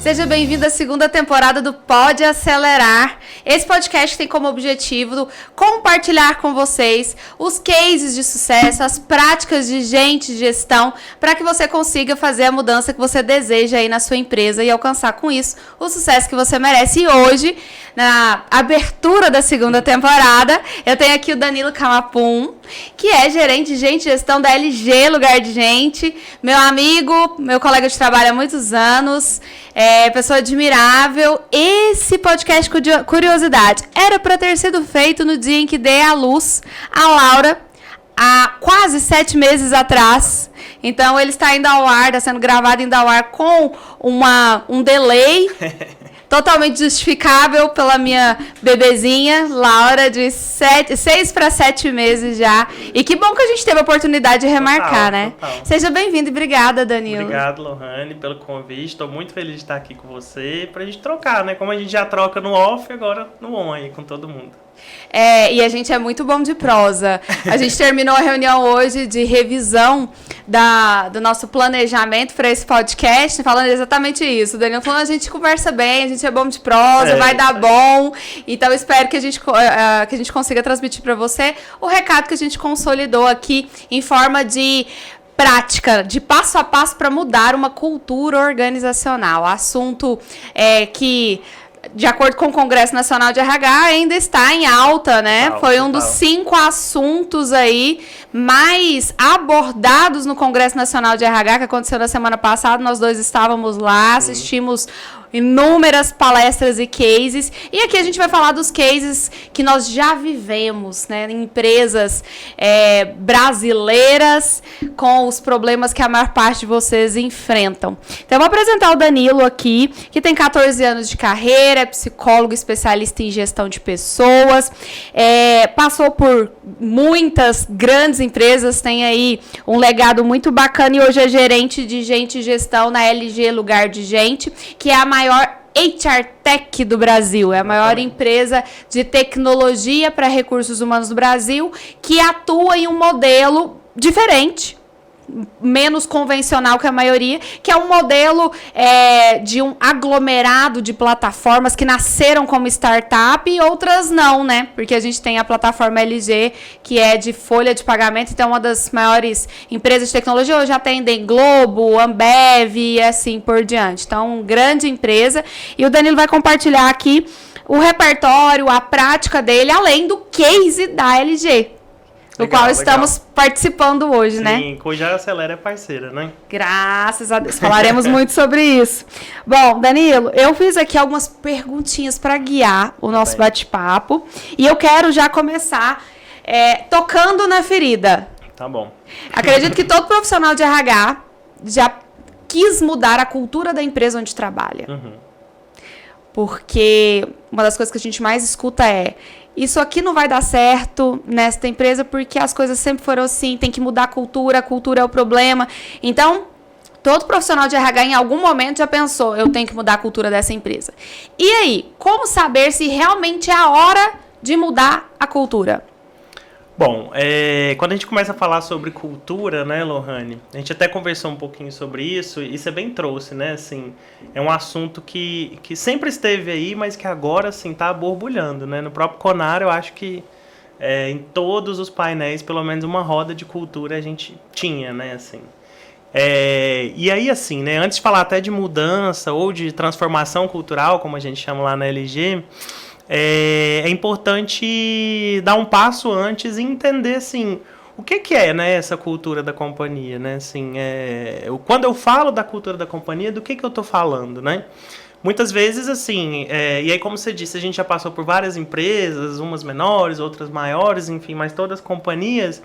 Seja bem-vindo à segunda temporada do Pode Acelerar. Esse podcast tem como objetivo compartilhar com vocês os cases de sucesso, as práticas de gente de gestão, para que você consiga fazer a mudança que você deseja aí na sua empresa e alcançar com isso o sucesso que você merece. E hoje, na abertura da segunda temporada, eu tenho aqui o Danilo Camapum, que é gerente de gente de gestão da LG Lugar de Gente, meu amigo, meu colega de trabalho há muitos anos, pessoa admirável. Esse podcast, curiosidade, era para ter sido feito no dia em que dei à luz a Laura, há quase 7 meses atrás. Então ele está indo ao ar, está sendo gravado indo ao ar com um delay totalmente justificável pela minha bebezinha, Laura, de 6 para 7 meses já. E que bom que a gente teve a oportunidade de remarcar, né? Total. Seja bem-vindo e obrigada, Danilo. Obrigado, Lohane, pelo convite. Estou muito feliz de estar aqui com você pra gente trocar, né? Como a gente já troca no off, agora no on aí com todo mundo. E a gente é muito bom de prosa. A gente terminou a reunião hoje de revisão do nosso planejamento para esse podcast, falando exatamente isso. O Danilo falou, a gente conversa bem, a gente é bom de prosa, vai dar bom. Então, espero que a gente consiga transmitir para você o recado que a gente consolidou aqui em forma de prática, de passo a passo para mudar uma cultura organizacional. Assunto que, de acordo com o Congresso Nacional de RH, ainda está em alta, né? Foi um dos 5 assuntos aí mais abordados no Congresso Nacional de RH, que aconteceu na semana passada. Nós dois estávamos lá, assistimos inúmeras palestras e cases. E aqui a gente vai falar dos cases que nós já vivemos, né, em empresas brasileiras, com os problemas que a maior parte de vocês enfrentam. Então, eu vou apresentar o Danilo aqui, que tem 14 anos de carreira, é psicólogo especialista em gestão de pessoas, passou por muitas grandes empresas, tem aí um legado muito bacana e hoje é gerente de gente e gestão na LG Lugar de Gente, que é a maior HR Tech do Brasil, é a maior empresa de tecnologia para recursos humanos do Brasil, que atua em um modelo diferente, menos convencional que a maioria, que é um modelo de um aglomerado de plataformas que nasceram como startup e outras não, né? Porque a gente tem a plataforma LG, que é de folha de pagamento, então uma das maiores empresas de tecnologia hoje atendem Globo, Ambev e assim por diante. Então, grande empresa. E o Danilo vai compartilhar aqui o repertório, a prática dele, além do case da LG. Do qual estamos participando hoje, né? Sim, cuja Acelera é parceira, né? Graças a Deus. Falaremos muito sobre isso. Bom, Danilo, eu fiz aqui algumas perguntinhas para guiar o nosso bate-papo. E eu quero já começar tocando na ferida. Tá bom. Acredito que todo profissional de RH já quis mudar a cultura da empresa onde trabalha. Porque uma das coisas que a gente mais escuta é: isso aqui não vai dar certo nesta empresa porque as coisas sempre foram assim, tem que mudar a cultura é o problema. Então, todo profissional de RH em algum momento já pensou, eu tenho que mudar a cultura dessa empresa. E aí, como saber se realmente é a hora de mudar a cultura? Bom, quando a gente começa a falar sobre cultura, né, Lohane, a gente até conversou um pouquinho sobre isso, e você bem trouxe, né, assim, é um assunto que sempre esteve aí, mas que agora, assim, tá borbulhando, né, no próprio Conar eu acho que em todos os painéis, pelo menos uma roda de cultura a gente tinha, né, assim. E aí, assim, né, antes de falar até de mudança ou de transformação cultural, como a gente chama lá na LG, é importante dar um passo antes e entender, assim, o que é, né, essa cultura da companhia, né, assim, quando eu falo da cultura da companhia, do que eu estou falando, né? Muitas vezes, assim, e aí, como você disse, a gente já passou por várias empresas, umas menores, outras maiores, enfim, mas todas companhias,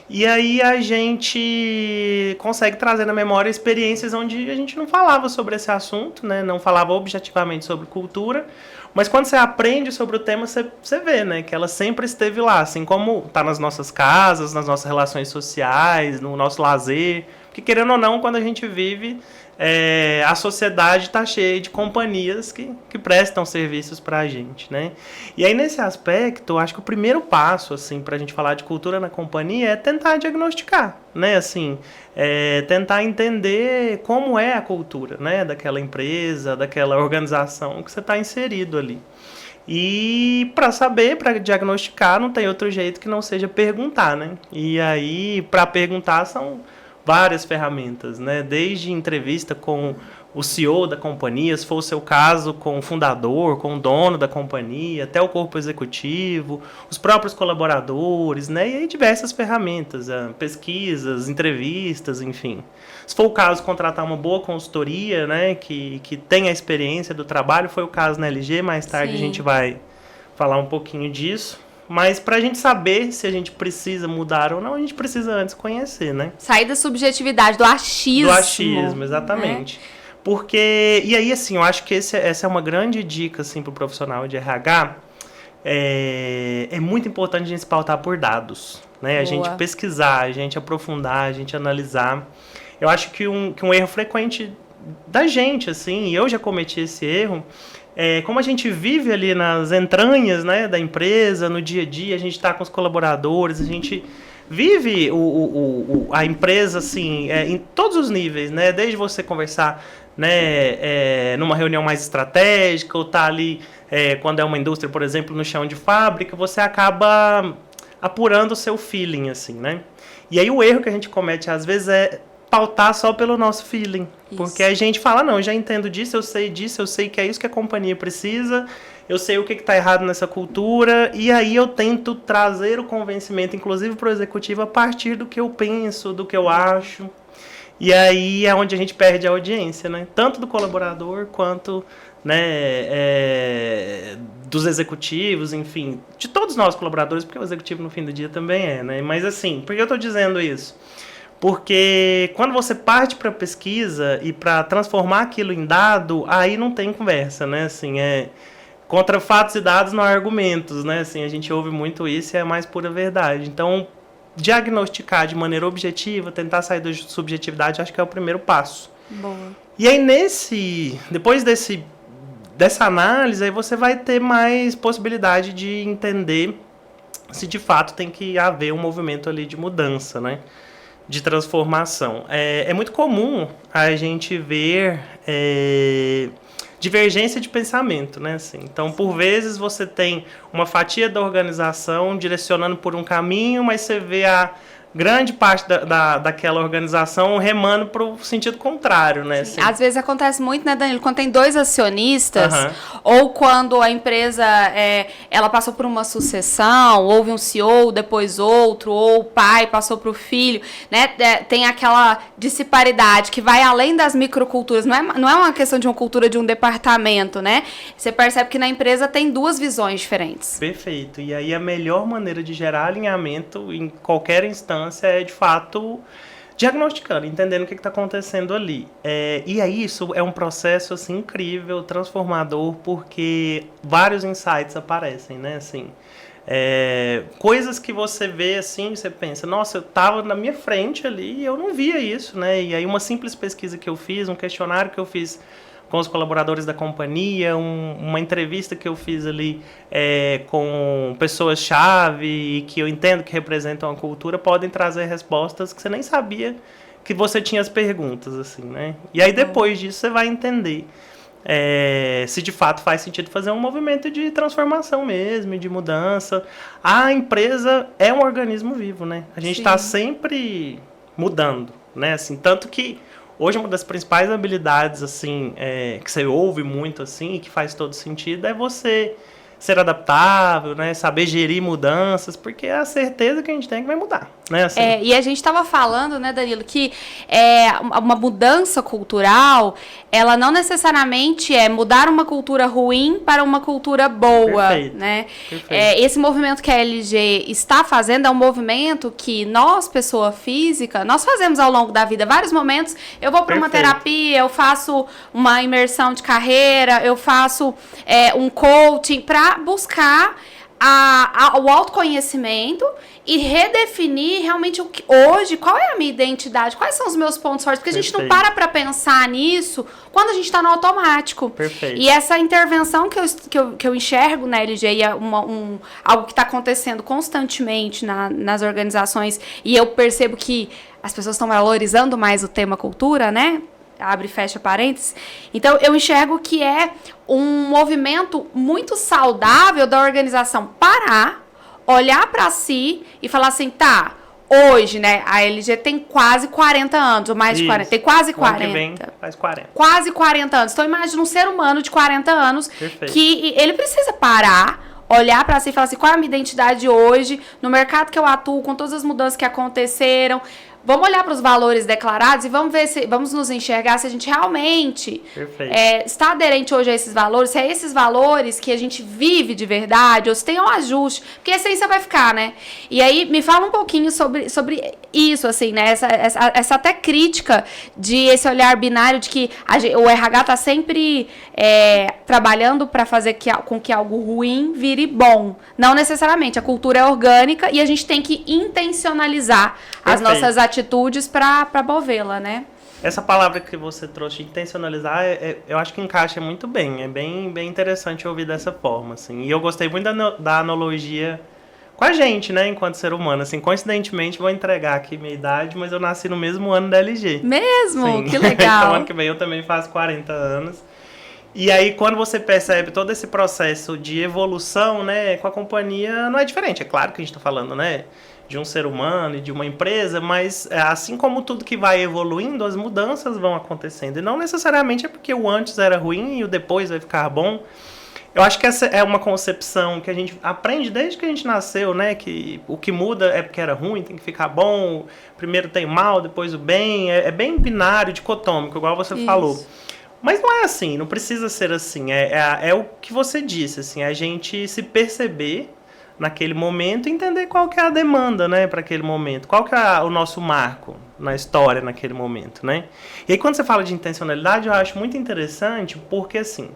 e aí a gente consegue trazer na memória experiências onde a gente não falava sobre esse assunto, né, não falava objetivamente sobre cultura, mas quando você aprende sobre o tema, você vê, né, que ela sempre esteve lá, assim como está nas nossas casas, nas nossas relações sociais, no nosso lazer, Porque, querendo ou não, quando a gente vive, a sociedade está cheia de companhias que prestam serviços para a gente, né? E aí, nesse aspecto, eu acho que o primeiro passo, assim, para a gente falar de cultura na companhia é tentar diagnosticar, né? Assim, tentar entender como é a cultura, né? Daquela empresa, daquela organização que você está inserido ali. E para saber, para diagnosticar, não tem outro jeito que não seja perguntar, né? E aí, para perguntar, são várias ferramentas, né? Desde entrevista com o CEO da companhia, se for o seu caso, com o fundador, com o dono da companhia, até o corpo executivo, os próprios colaboradores, né? E aí diversas ferramentas, pesquisas, entrevistas, enfim. Se for o caso, contratar uma boa consultoria, né? Que tenha a experiência do trabalho, foi o caso na LG, mais tarde Sim. a gente vai falar um pouquinho disso. Mas para a gente saber se a gente precisa mudar ou não, a gente precisa antes conhecer, né? Sair da subjetividade, do achismo. Do achismo, exatamente. Né? Porque, e aí assim, eu acho que essa é uma grande dica assim, para o profissional de RH. É muito importante a gente se pautar por dados, né? A gente pesquisar, a gente aprofundar, a gente analisar. Eu acho que um erro frequente da gente, assim, e eu já cometi esse erro, como a gente vive ali nas entranhas, né, da empresa, no dia a dia, a gente está com os colaboradores, a gente vive a empresa assim, em todos os níveis, né, desde você conversar, né, numa reunião mais estratégica, ou tá ali, quando é uma indústria, por exemplo, no chão de fábrica, você acaba apurando o seu feeling, assim, né. E aí o erro que a gente comete às vezes é pautar só pelo nosso feeling. Isso. Porque a gente fala, não, eu já entendo disso, eu sei que é isso que a companhia precisa, eu sei o que está errado nessa cultura, e aí eu tento trazer o convencimento, inclusive para o executivo, a partir do que eu penso, do que eu acho. E aí é onde a gente perde a audiência, né? Tanto do colaborador quanto, né, dos executivos, enfim, de todos nós colaboradores, porque o executivo no fim do dia também né? Mas assim, por que eu estou dizendo isso? Porque quando você parte para a pesquisa e para transformar aquilo em dado, aí não tem conversa, né? Assim, contra fatos e dados não há argumentos, né? Assim, a gente ouve muito isso e é a mais pura verdade. Então, diagnosticar de maneira objetiva, tentar sair da subjetividade, acho que é o primeiro passo. Boa. E aí, depois dessa análise, aí você vai ter mais possibilidade de entender se de fato tem que haver um movimento ali de mudança, né? De transformação. É muito comum a gente ver divergência de pensamento, né? Assim, então, por vezes, você tem uma fatia da organização direcionando por um caminho, mas você vê a grande parte daquela organização remando para o sentido contrário, né? Assim. Às vezes acontece muito, né, Danilo? Quando tem dois acionistas, ou quando a empresa ela passou por uma sucessão, houve um CEO, depois outro, ou o pai passou para o filho, né? Tem aquela disparidade que vai além das microculturas. Não é uma questão de uma cultura de um departamento, né? Você percebe que na empresa tem duas visões diferentes. Perfeito. E aí a melhor maneira de gerar alinhamento em qualquer instância é, de fato, diagnosticando, entendendo o que está acontecendo ali. E aí isso é um processo assim, incrível, transformador, porque vários insights aparecem, né? Assim, coisas que você vê assim, você pensa, nossa, eu estava na minha frente ali e eu não via isso, né? E aí uma simples pesquisa que eu fiz, um questionário que eu fiz com os colaboradores da companhia, uma entrevista que eu fiz ali com pessoas-chave e que eu entendo que representam a cultura, podem trazer respostas que você nem sabia que você tinha as perguntas, assim, né? E aí depois disso você vai entender se de fato faz sentido fazer um movimento de transformação mesmo, de mudança. A empresa é um organismo vivo, né? A gente está sempre mudando, né? Assim, tanto que hoje, uma das principais habilidades, assim, que você ouve muito, assim, e que faz todo sentido, é você ser adaptável, né? Saber gerir mudanças, porque é a certeza que a gente tem que vai mudar, né? Assim. E a gente estava falando, né, Danilo, que uma mudança cultural, ela não necessariamente é mudar uma cultura ruim para uma cultura boa, Perfeito. Né? Perfeito. Esse movimento que a LG está fazendo é um movimento que nós, pessoa física, nós fazemos ao longo da vida. Vários momentos, eu vou para uma terapia, eu faço uma imersão de carreira, eu faço um coaching para buscar o autoconhecimento e redefinir realmente hoje, qual é a minha identidade, quais são os meus pontos fortes, porque a gente não para pensar nisso quando a gente está no automático. Perfeito. E essa intervenção que eu enxergo na LG é algo que está acontecendo constantemente nas organizações, e eu percebo que as pessoas estão valorizando mais o tema cultura, né? Abre e fecha parênteses. Então, eu enxergo que é um movimento muito saudável da organização parar, olhar para si e falar assim, tá, hoje, né, a LG tem quase 40 anos, ou mais de 40, tem quase 40. Que vem, faz 40. Quase 40 anos. Então, imagina um ser humano de 40 anos. Perfeito. Que ele precisa parar, olhar para si e falar assim, qual é a minha identidade hoje, no mercado que eu atuo, com todas as mudanças que aconteceram. Vamos olhar para os valores declarados e vamos ver vamos nos enxergar se a gente realmente está aderente hoje a esses valores, se é esses valores que a gente vive de verdade, ou se tem um ajuste, porque a essência vai ficar, né? E aí, me fala um pouquinho sobre isso, assim, né? Essa até crítica de esse olhar binário de que o RH está sempre trabalhando para fazer com que algo ruim vire bom. Não necessariamente, a cultura é orgânica e a gente tem que intencionalizar as nossas atitudes para movê-la, né? Essa palavra que você trouxe de intencionalizar, eu acho que encaixa muito bem. É bem interessante ouvir dessa forma, assim. E eu gostei muito da analogia com a gente, né, enquanto ser humano. Assim, coincidentemente, vou entregar aqui minha idade, mas eu nasci no mesmo ano da LG. Mesmo? Sim. Que legal. Então, ano que vem eu também faço 40 anos. E aí, quando você percebe todo esse processo de evolução, né, com a companhia, não é diferente. É claro que a gente está falando, né, de um ser humano e de uma empresa, mas assim como tudo que vai evoluindo, as mudanças vão acontecendo. E não necessariamente é porque o antes era ruim e o depois vai ficar bom. Eu acho que essa é uma concepção que a gente aprende desde que a gente nasceu, né? Que o que muda é porque era ruim, tem que ficar bom. Primeiro tem o mal, depois o bem. É bem binário, dicotômico, igual você falou. Mas não é assim, não precisa ser assim. É o que você disse, assim, a gente se perceber naquele momento e entender qual que é a demanda, né, para aquele momento. Qual que é o nosso marco na história naquele momento, né? E aí quando você fala de intencionalidade, eu acho muito interessante porque, assim,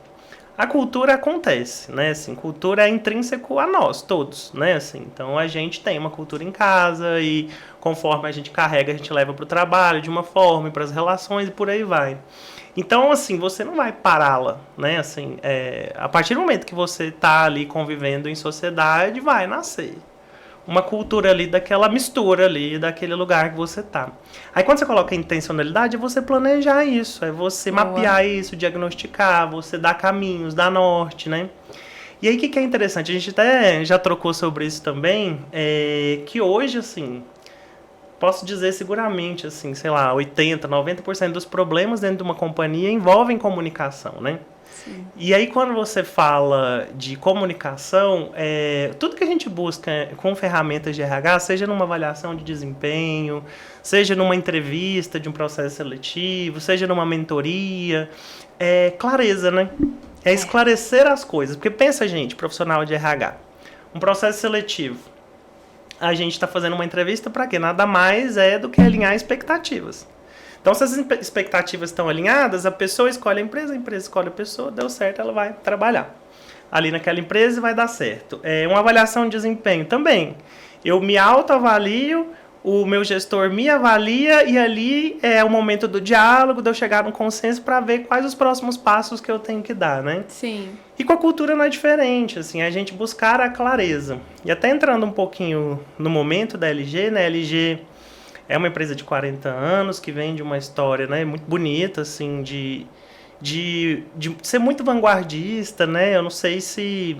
a cultura acontece, né? Assim, cultura é intrínseco a nós, todos, né? Assim, então a gente tem uma cultura em casa e conforme a gente carrega, a gente leva para o trabalho de uma forma, para as relações e por aí vai. Então, assim, você não vai pará-la, né? Assim, a partir do momento que você está ali convivendo em sociedade, vai nascer uma cultura ali daquela mistura ali, daquele lugar que você tá. Aí quando você coloca intencionalidade, é você planejar isso, é você mapear isso, diagnosticar, você dar caminhos, dar norte, né? E aí o que é interessante, a gente até já trocou sobre isso também, que hoje, assim, posso dizer seguramente, assim, sei lá, 80%, 90% dos problemas dentro de uma companhia envolvem comunicação, né? Sim. E aí, quando você fala de comunicação, tudo que a gente busca com ferramentas de RH, seja numa avaliação de desempenho, seja numa entrevista de um processo seletivo, seja numa mentoria, é clareza, né? É esclarecer as coisas. Porque pensa, gente, profissional de RH, um processo seletivo, a gente está fazendo uma entrevista para quê? Nada mais do que alinhar expectativas. Então, se as expectativas estão alinhadas, a pessoa escolhe a empresa escolhe a pessoa, deu certo, ela vai trabalhar ali naquela empresa e vai dar certo. Uma avaliação de desempenho também. Eu me autoavalio, o meu gestor me avalia e ali é o momento do diálogo, de eu chegar num consenso para ver quais os próximos passos que eu tenho que dar, né? Sim. E com a cultura não é diferente, assim, a gente buscar a clareza. E até entrando um pouquinho no momento da LG, né? A LG é uma empresa de 40 anos que vem de uma história, né, muito bonita, assim, de ser muito vanguardista, né? Eu não sei se...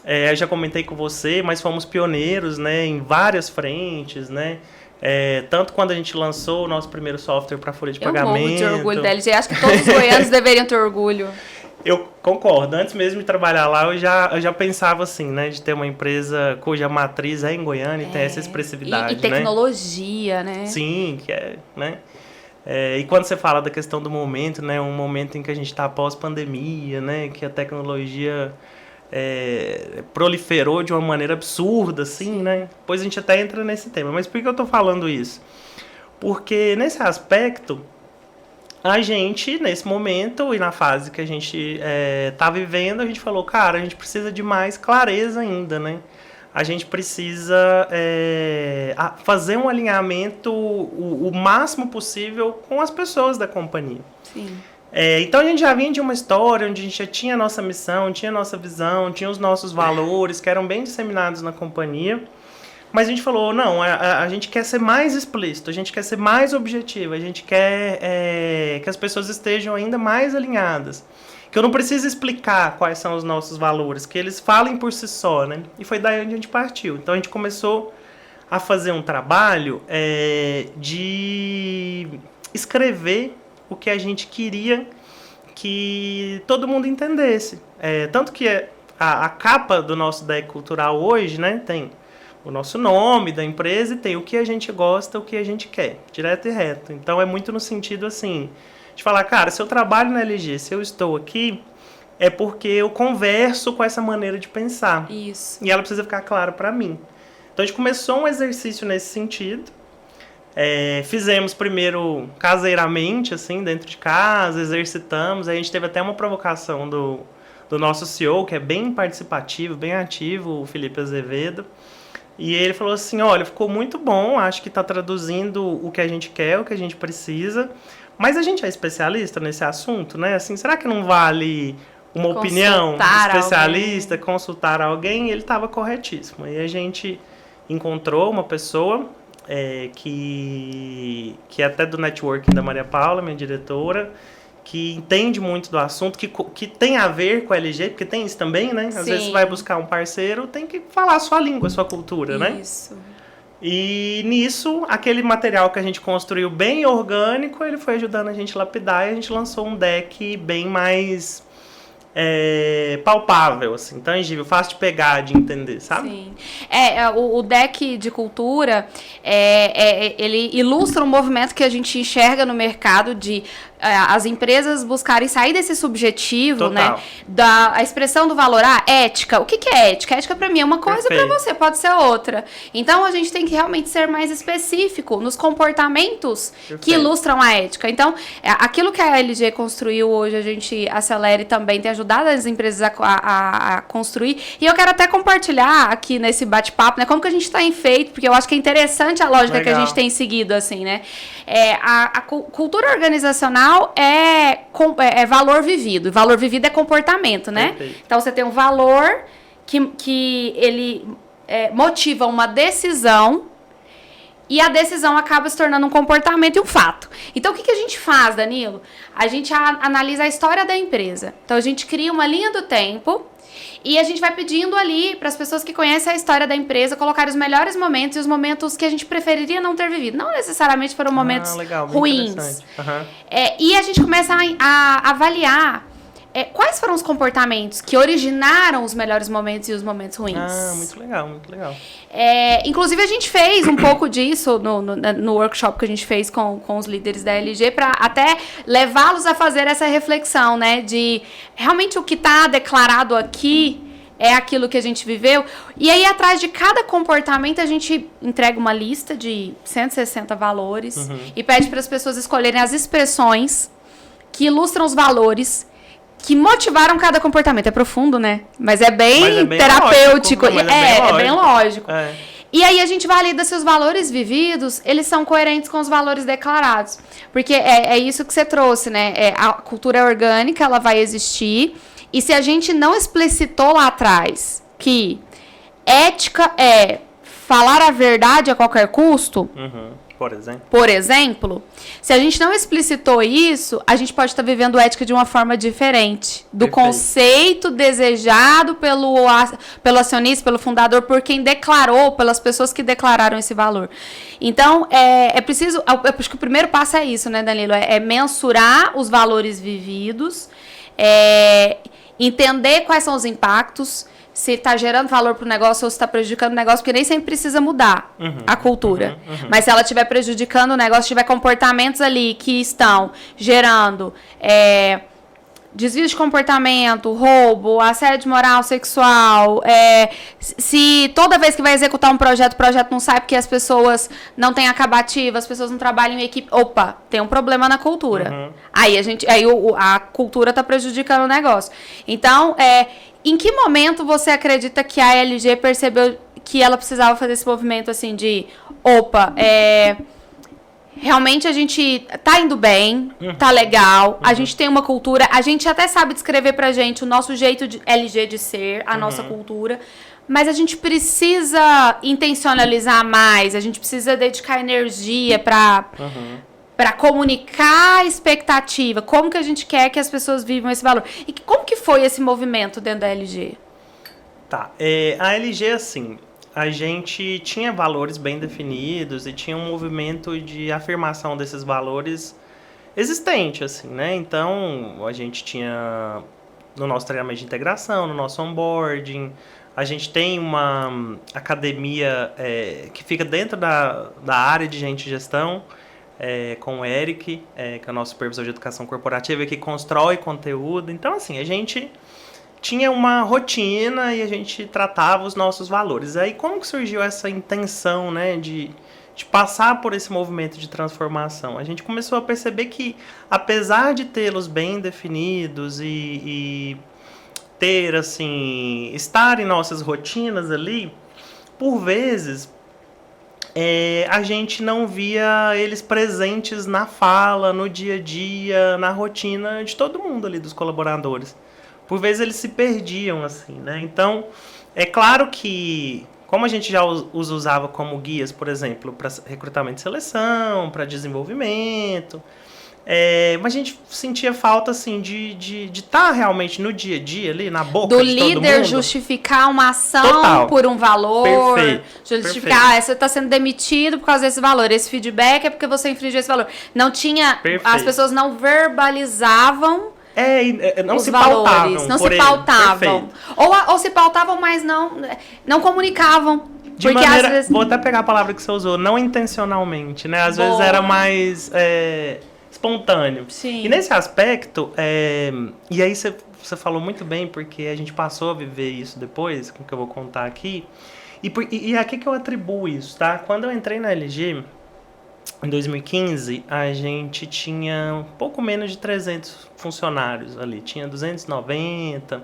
eu já comentei com você, mas fomos pioneiros, né, em várias frentes, né? Tanto quando a gente lançou o nosso primeiro software para folha de pagamento. Eu morro de orgulho da LG. Acho que todos os goianos deveriam ter orgulho. Eu concordo. Antes mesmo de trabalhar lá, eu já pensava assim, né? De ter uma empresa cuja matriz é em Goiânia e tem essa expressividade, e tecnologia, né? Sim, que né? E quando você fala da questão do momento, né? Um momento em que a gente está pós-pandemia, né? Que a tecnologia proliferou de uma maneira absurda, assim, né? Depois a gente até entra nesse tema. Mas por que eu estou falando isso? Porque nesse aspecto... A gente, nesse momento e na fase que a gente tá vivendo, a gente falou, cara, a gente precisa de mais clareza ainda, né? a gente precisa fazer um alinhamento o máximo possível com as pessoas da companhia. Sim. Então a gente já vinha de uma história onde a gente já tinha a nossa missão, tinha a nossa visão, tinha os nossos valores que eram bem disseminados na companhia. Mas a gente falou, não, a gente quer ser mais explícito, a gente quer ser mais objetivo, a gente quer que as pessoas estejam ainda mais alinhadas. Que eu não preciso explicar quais são os nossos valores, que eles falem por si só, né? E foi daí onde a gente partiu. Então a gente começou a fazer um trabalho de escrever o que a gente queria que todo mundo entendesse. Tanto que a capa do nosso deck cultural hoje, né, tem o nosso nome da empresa e tem o que a gente gosta, o que a gente quer, direto e reto. Então é muito no sentido assim, de falar, cara, se eu trabalho na LG, se eu estou aqui, é porque eu converso com essa maneira de pensar. Isso. E ela precisa ficar clara para mim. Então a gente começou um exercício nesse sentido. Fizemos primeiro caseiramente, assim, dentro de casa, exercitamos. Aí a gente teve até uma provocação do nosso CEO, que é bem participativo, bem ativo, o Felipe Azevedo. E ele falou assim, olha, ficou muito bom, acho que está traduzindo o que a gente quer, o que a gente precisa, mas a gente é especialista nesse assunto, né? Assim, será que não vale uma opinião especialista, consultar alguém? E ele estava corretíssimo. Aí a gente encontrou uma pessoa que é até do networking da Maria Paula, minha diretora, que entende muito do assunto, que tem a ver com a LG, porque tem isso também, né? Às vezes você vai buscar um parceiro, tem que falar a sua língua, a sua cultura, né? Isso. E nisso, aquele material que a gente construiu bem orgânico, ele foi ajudando a gente a lapidar e a gente lançou um deck bem mais palpável, assim, tangível, fácil de pegar, de entender, sabe? Sim. O deck de cultura, ele ilustra um movimento que a gente enxerga no mercado de as empresas buscarem sair desse subjetivo, Total. né? A expressão do valor, ética. O que é ética? Ética pra mim é uma coisa, pra você pode ser outra. Então a gente tem que realmente ser mais específico nos comportamentos que ilustram a ética. Então, aquilo que a LG construiu hoje, a gente acelera e também tem ajudado as empresas a construir. E eu quero até compartilhar aqui nesse bate-papo, né? Como que a gente tem feito, porque eu acho que é interessante a lógica que a gente tem seguido, assim, né? A cultura organizacional é valor vivido. E valor vivido é comportamento, né? Perfeito. Então, você tem um valor que ele motiva uma decisão e a decisão acaba se tornando um comportamento e um fato. Então, o que a gente faz, Danilo? A gente analisa a história da empresa. Então, a gente cria uma linha do tempo e a gente vai pedindo ali para as pessoas que conhecem a história da empresa colocar os melhores momentos e os momentos que a gente preferiria não ter vivido. Não necessariamente foram momentos ruins. Uhum. E a gente começa a avaliar quais foram os comportamentos que originaram os melhores momentos e os momentos ruins. Muito legal, muito legal. Inclusive, a gente fez um pouco disso no workshop que a gente fez com os líderes da LG para até levá-los a fazer essa reflexão, né? De realmente o que está declarado aqui é aquilo que a gente viveu. E aí, atrás de cada comportamento, a gente entrega uma lista de 160 valores e pede para as pessoas escolherem as expressões que ilustram os valores que motivaram cada comportamento. É profundo, né? Mas é bem terapêutico. Lógico, é bem lógico. E aí a gente valida se os valores vividos, eles são coerentes com os valores declarados. Porque é isso que você trouxe, né? A cultura é orgânica, ela vai existir. E se a gente não explicitou lá atrás que ética é falar a verdade a qualquer custo... Por exemplo, se a gente não explicitou isso, a gente pode estar vivendo ética de uma forma diferente. Do conceito desejado pelo acionista, pelo fundador, por quem declarou, pelas pessoas que declararam esse valor. Então, é preciso... Acho que o primeiro passo é isso, né, Danilo? É mensurar os valores vividos, entender quais são os impactos, se está gerando valor para o negócio ou se está prejudicando o negócio, porque nem sempre precisa mudar a cultura. Mas se ela estiver prejudicando o negócio, tiver comportamentos ali que estão gerando desvio de comportamento, roubo, assédio moral, sexual, se toda vez que vai executar um projeto, o projeto não sai porque as pessoas não têm acabativa, as pessoas não trabalham em equipe, opa, tem um problema na cultura. Aí a cultura está prejudicando o negócio. Então, em que momento você acredita que a LG percebeu que ela precisava fazer esse movimento assim de, opa, realmente a gente tá indo bem, tá legal, a gente tem uma cultura, a gente até sabe descrever pra gente o nosso jeito de LG de ser, a nossa cultura, mas a gente precisa intencionalizar mais, a gente precisa dedicar energia pra comunicar a expectativa, como que a gente quer que as pessoas vivam esse valor. E como que foi esse movimento dentro da LG? Tá, a LG, assim, a gente tinha valores bem definidos e tinha um movimento de afirmação desses valores existente, assim, né? Então, a gente tinha no nosso treinamento de integração, no nosso onboarding, a gente tem uma academia que fica dentro da área de gente de gestão, com o Eric, que é o nosso supervisor de educação corporativa, que constrói conteúdo. Então, assim, a gente tinha uma rotina e a gente tratava os nossos valores. Aí, como que surgiu essa intenção, né, de passar por esse movimento de transformação? A gente começou a perceber que, apesar de tê-los bem definidos e ter, assim, estar em nossas rotinas ali, por vezes a gente não via eles presentes na fala, no dia a dia, na rotina de todo mundo ali, dos colaboradores. Por vezes eles se perdiam, assim, né? Então, é claro que, como a gente já os usava como guias, por exemplo, para recrutamento e seleção, para desenvolvimento, mas a gente sentia falta, assim, de estar realmente no dia a dia ali, na boca do de todo mundo. Do líder justificar uma ação Total. Por um valor. Perfeito. Justificar, você está sendo demitido por causa desse valor. Esse feedback é porque você infringiu esse valor. Não tinha... Perfeito. As pessoas não verbalizavam não os se valores, pautavam. não se pautavam. Perfeito. Ou se pautavam, mas não comunicavam. De porque maneira, às vezes... Vou até pegar a palavra que você usou, não intencionalmente, né? Às vezes era mais espontâneo. Sim. E nesse aspecto, e aí você falou muito bem, porque a gente passou a viver isso depois, com o que eu vou contar aqui. E a que eu atribuo isso, tá? Quando eu entrei na LG, em 2015, a gente tinha um pouco menos de 300 funcionários ali. Tinha 290.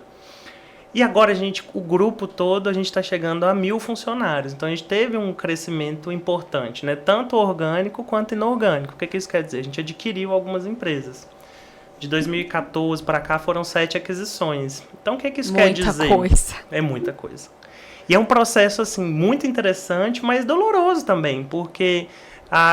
E agora o grupo todo, a gente está chegando a 1.000 funcionários. Então a gente teve um crescimento importante, né? Tanto orgânico quanto inorgânico. O que isso quer dizer? A gente adquiriu algumas empresas. De 2014 para cá foram 7 aquisições. Então o que isso quer dizer? Muita coisa. É muita coisa. E é um processo assim muito interessante, mas doloroso também, porque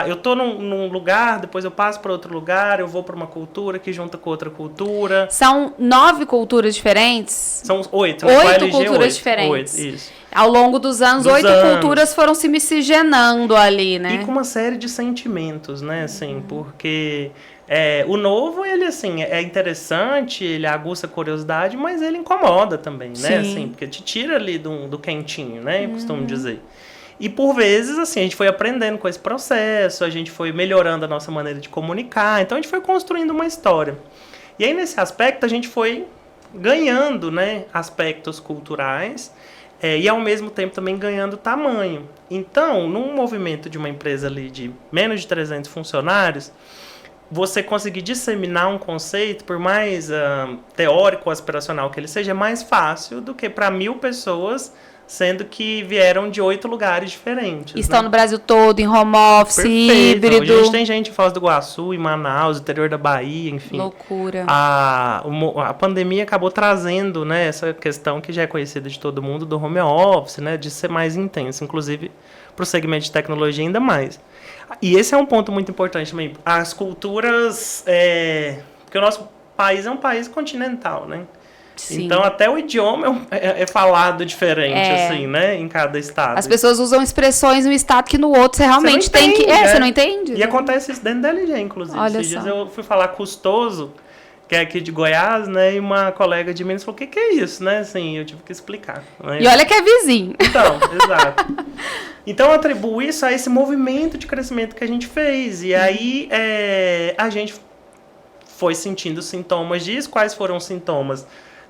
eu tô num lugar, depois eu passo para outro lugar, eu vou para uma cultura que junta com outra cultura. São 9 culturas diferentes? São 8. 8 culturas diferentes. 8, isso. Ao longo dos anos, 8 culturas foram se miscigenando ali, né? E com uma série de sentimentos, né? Assim, porque o novo, ele assim, é interessante, ele aguça a curiosidade, mas ele incomoda também, né? Sim. Assim, porque te tira ali do quentinho, né? Costumo dizer. E por vezes, assim, a gente foi aprendendo com esse processo, a gente foi melhorando a nossa maneira de comunicar, então a gente foi construindo uma história. E aí, nesse aspecto, a gente foi ganhando, né, aspectos culturais e, ao mesmo tempo, também ganhando tamanho. Então, num movimento de uma empresa ali de menos de 300 funcionários, você conseguir disseminar um conceito, por mais teórico ou aspiracional que ele seja, é mais fácil do que para 1.000 pessoas, sendo que vieram de 8 lugares diferentes. Estão né? no Brasil todo, em home office, Perfeito. híbrido. A gente tem gente em Foz do Iguaçu, em Manaus, interior da Bahia, enfim. Loucura. A pandemia acabou trazendo, né, essa questão que já é conhecida de todo mundo, do home office, né, de ser mais intenso, inclusive para o segmento de tecnologia ainda mais. E esse é um ponto muito importante também. As culturas... porque o nosso país é um país continental, né? Sim. Então, até o idioma é falado diferente, assim, né? Em cada estado. As pessoas usam expressões em um estado que no outro você realmente tem que... você não entende? E acontece isso dentro da LG, inclusive. Olha Esses dias só. eu fui falar custoso, que é aqui de Goiás, né? E uma colega de Minas falou, o que é isso, né? Assim, eu tive que explicar. Né? E olha que é vizinho. Então, exato. Então, eu atribuo isso a esse movimento de crescimento que a gente fez. E aí, a gente foi sentindo sintomas disso. Quais foram os sintomas?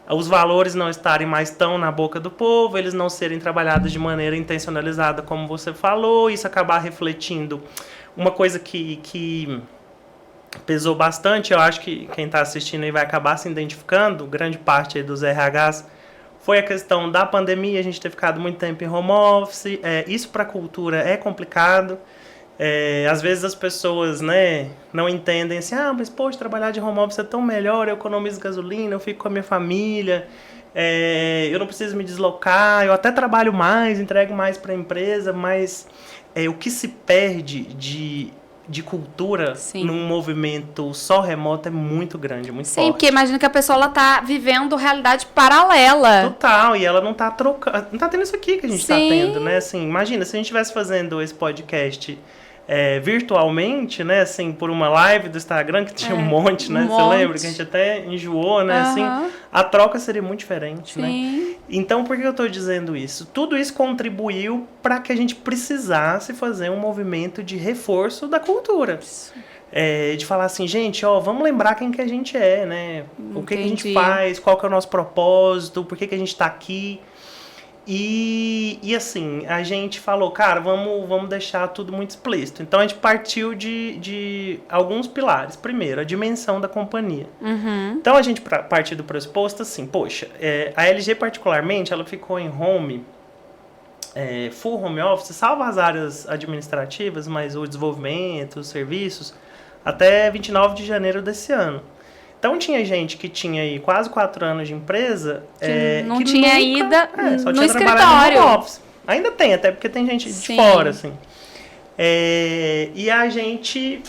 Os valores não estarem mais tão na boca do povo, eles não serem trabalhados de maneira intencionalizada, como você falou, isso acabar refletindo uma coisa que pesou bastante, eu acho que quem está assistindo aí vai acabar se identificando, grande parte aí dos RHs Foi a questão da pandemia, a gente ter ficado muito tempo em home office. Isso para a cultura é complicado. Às vezes as pessoas, né, não entendem assim, mas poxa, trabalhar de home office é tão melhor, eu economizo gasolina, eu fico com a minha família, eu não preciso me deslocar, eu até trabalho mais, entrego mais para a empresa, mas o que se perde de cultura num movimento só remoto é muito grande, muito forte. Sim, porque imagina que a pessoa ela tá vivendo realidade paralela. Total, e ela não tá trocando, não tá tendo isso aqui que a gente tá tendo, né? Assim, imagina, se a gente estivesse fazendo esse podcast virtualmente, né, assim, por uma live do Instagram, que tinha um monte, né? Você lembra? Que a gente até enjoou, né? Assim, a troca seria muito diferente, né? Então, por que eu tô dizendo isso? Tudo isso contribuiu para que a gente precisasse fazer um movimento de reforço da cultura. De falar assim, gente, vamos lembrar quem que a gente é, né? O que a gente faz, qual que é o nosso propósito, por que a gente tá aqui. E assim, a gente falou, cara, vamos deixar tudo muito explícito. Então a gente partiu de alguns pilares. Primeiro, a dimensão da companhia. Então a gente partiu do pressuposto assim, poxa, a LG particularmente, ela ficou em full home office, salvo as áreas administrativas, mas o desenvolvimento, os serviços, até 29 de janeiro desse ano. Então tinha gente que tinha aí quase 4 anos de empresa não que tinha nunca, ida só no tinha escritório. No office. Ainda tem, até porque tem gente de fora, assim. E a gente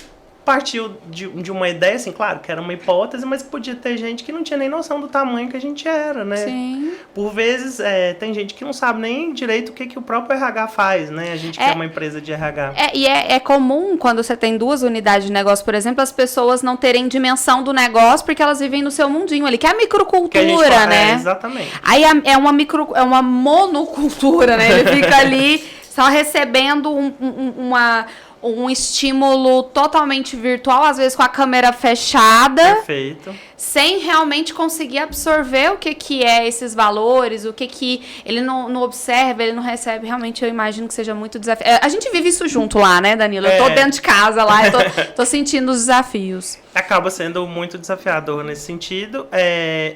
partiu de uma ideia, assim, claro, que era uma hipótese, mas podia ter gente que não tinha nem noção do tamanho que a gente era, né? Sim. Por vezes, tem gente que não sabe nem direito o que o próprio RH faz, né? A gente que é uma empresa de RH. E é comum, quando você tem 2 unidades de negócio, por exemplo, as pessoas não terem dimensão do negócio porque elas vivem no seu mundinho ali, que é a microcultura, né? Exatamente. Aí é uma monocultura, né? Ele fica ali só recebendo um estímulo totalmente virtual, às vezes com a câmera fechada. Perfeito. Sem realmente conseguir absorver o que é esses valores, o que ele não observa, ele não recebe. Realmente, eu imagino que seja muito desafio. A gente vive isso junto lá, né, Danilo? Eu tô dentro de casa lá, eu tô sentindo os desafios. Acaba sendo muito desafiador nesse sentido.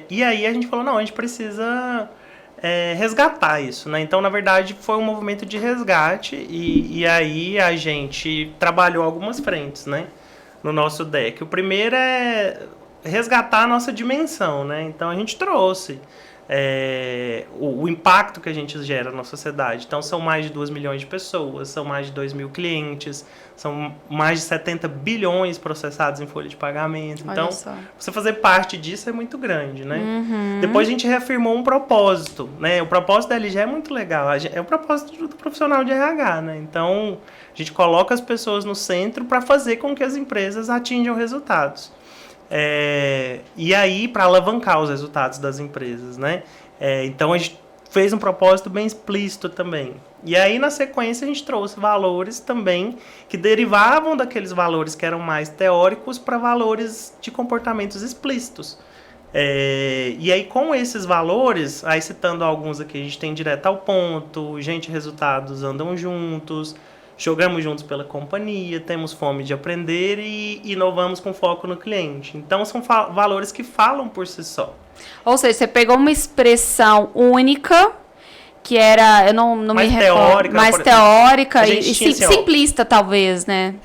E aí a gente falou, não, a gente precisa resgatar isso, né? Então, na verdade, foi um movimento de resgate e aí a gente trabalhou algumas frentes, né? No nosso deck. O primeiro é resgatar a nossa dimensão, né? Então, a gente trouxe o impacto que a gente gera na sociedade. Então, são mais de 2 milhões de pessoas, são mais de 2 mil clientes, são mais de 70 bilhões processados em folha de pagamento. Então, você fazer parte disso é muito grande, né? Depois a gente reafirmou um propósito, né? O propósito da LG é muito legal. É o propósito do profissional de RH, né? Então, a gente coloca as pessoas no centro para fazer com que as empresas atinjam resultados. E aí, para alavancar os resultados das empresas, né? Então, a gente fez um propósito bem explícito também. E aí, na sequência, a gente trouxe valores também que derivavam daqueles valores que eram mais teóricos para valores de comportamentos explícitos. E aí, com esses valores, aí citando alguns aqui, a gente tem direto ao ponto, gente e resultados andam juntos, jogamos juntos pela companhia, temos fome de aprender e inovamos com foco no cliente. Então, são valores que falam por si só. Ou seja, você pegou uma expressão única, que era, eu não mais me recordo, mais teórica e simplista, talvez, né?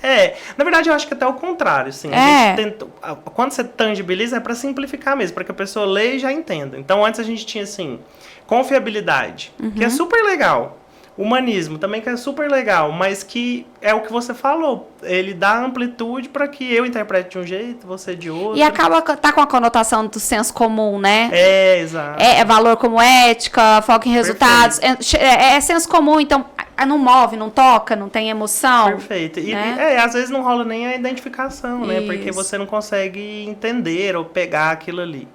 Na verdade, eu acho que até o contrário, assim. A gente tentou, quando você tangibiliza, é para simplificar mesmo, para que a pessoa leia e já entenda. Então, antes a gente tinha, assim, confiabilidade, que é super legal. Humanismo também, que é super legal, mas que é o que você falou. Ele dá amplitude para que eu interprete de um jeito, você de outro. E acaba tá com a conotação do senso comum, né? Exato. É valor como ética, foco em resultados. É senso comum, então não move, não toca, não tem emoção. Perfeito. E né? às vezes não rola nem a identificação, né? Porque você não consegue entender ou pegar aquilo ali.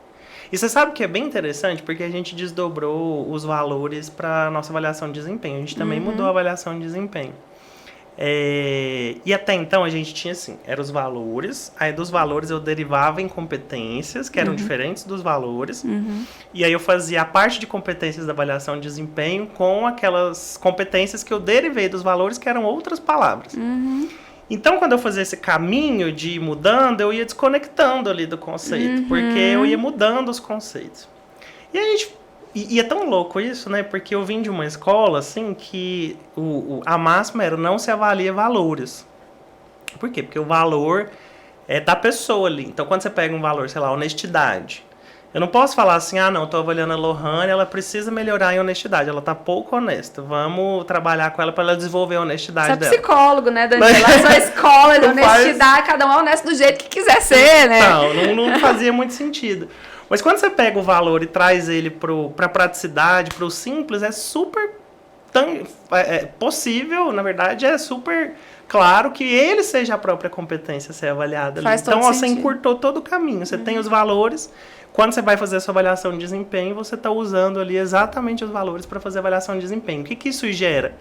E você sabe que é bem interessante, porque a gente desdobrou os valores para a nossa avaliação de desempenho. A gente também mudou a avaliação de desempenho. E até então a gente tinha assim, eram os valores, aí dos valores eu derivava em competências, que eram diferentes dos valores, e aí eu fazia a parte de competências da avaliação de desempenho com aquelas competências que eu derivei dos valores, que eram outras palavras. Então, quando eu fazia esse caminho de ir mudando, eu ia desconectando ali do conceito, porque eu ia mudando os conceitos. E a gente E é tão louco isso, né? Porque eu vim de uma escola, assim, que a máxima era não se avalia valores. Por quê? Porque o valor é da pessoa ali. Então, quando você pega um valor, sei lá, honestidade. Eu não posso falar assim, não, estou avaliando a Lohane, ela precisa melhorar em honestidade, ela está pouco honesta. Vamos trabalhar com ela para ela desenvolver a honestidade dela. Você é psicólogo, né, Daniela? A sua escola de honestidade, cada um é honesto do jeito que quiser ser, né? Não fazia muito sentido. Mas quando você pega o valor e traz ele para a praticidade, para o simples, é super possível, na verdade, é super claro que ele seja a própria competência a ser avaliada. Faz então, todo você sentido. encurtou todo o caminho. Você tem os valores. Quando você vai fazer a sua avaliação de desempenho, você está usando ali exatamente os valores para fazer a avaliação de desempenho. O que isso gera?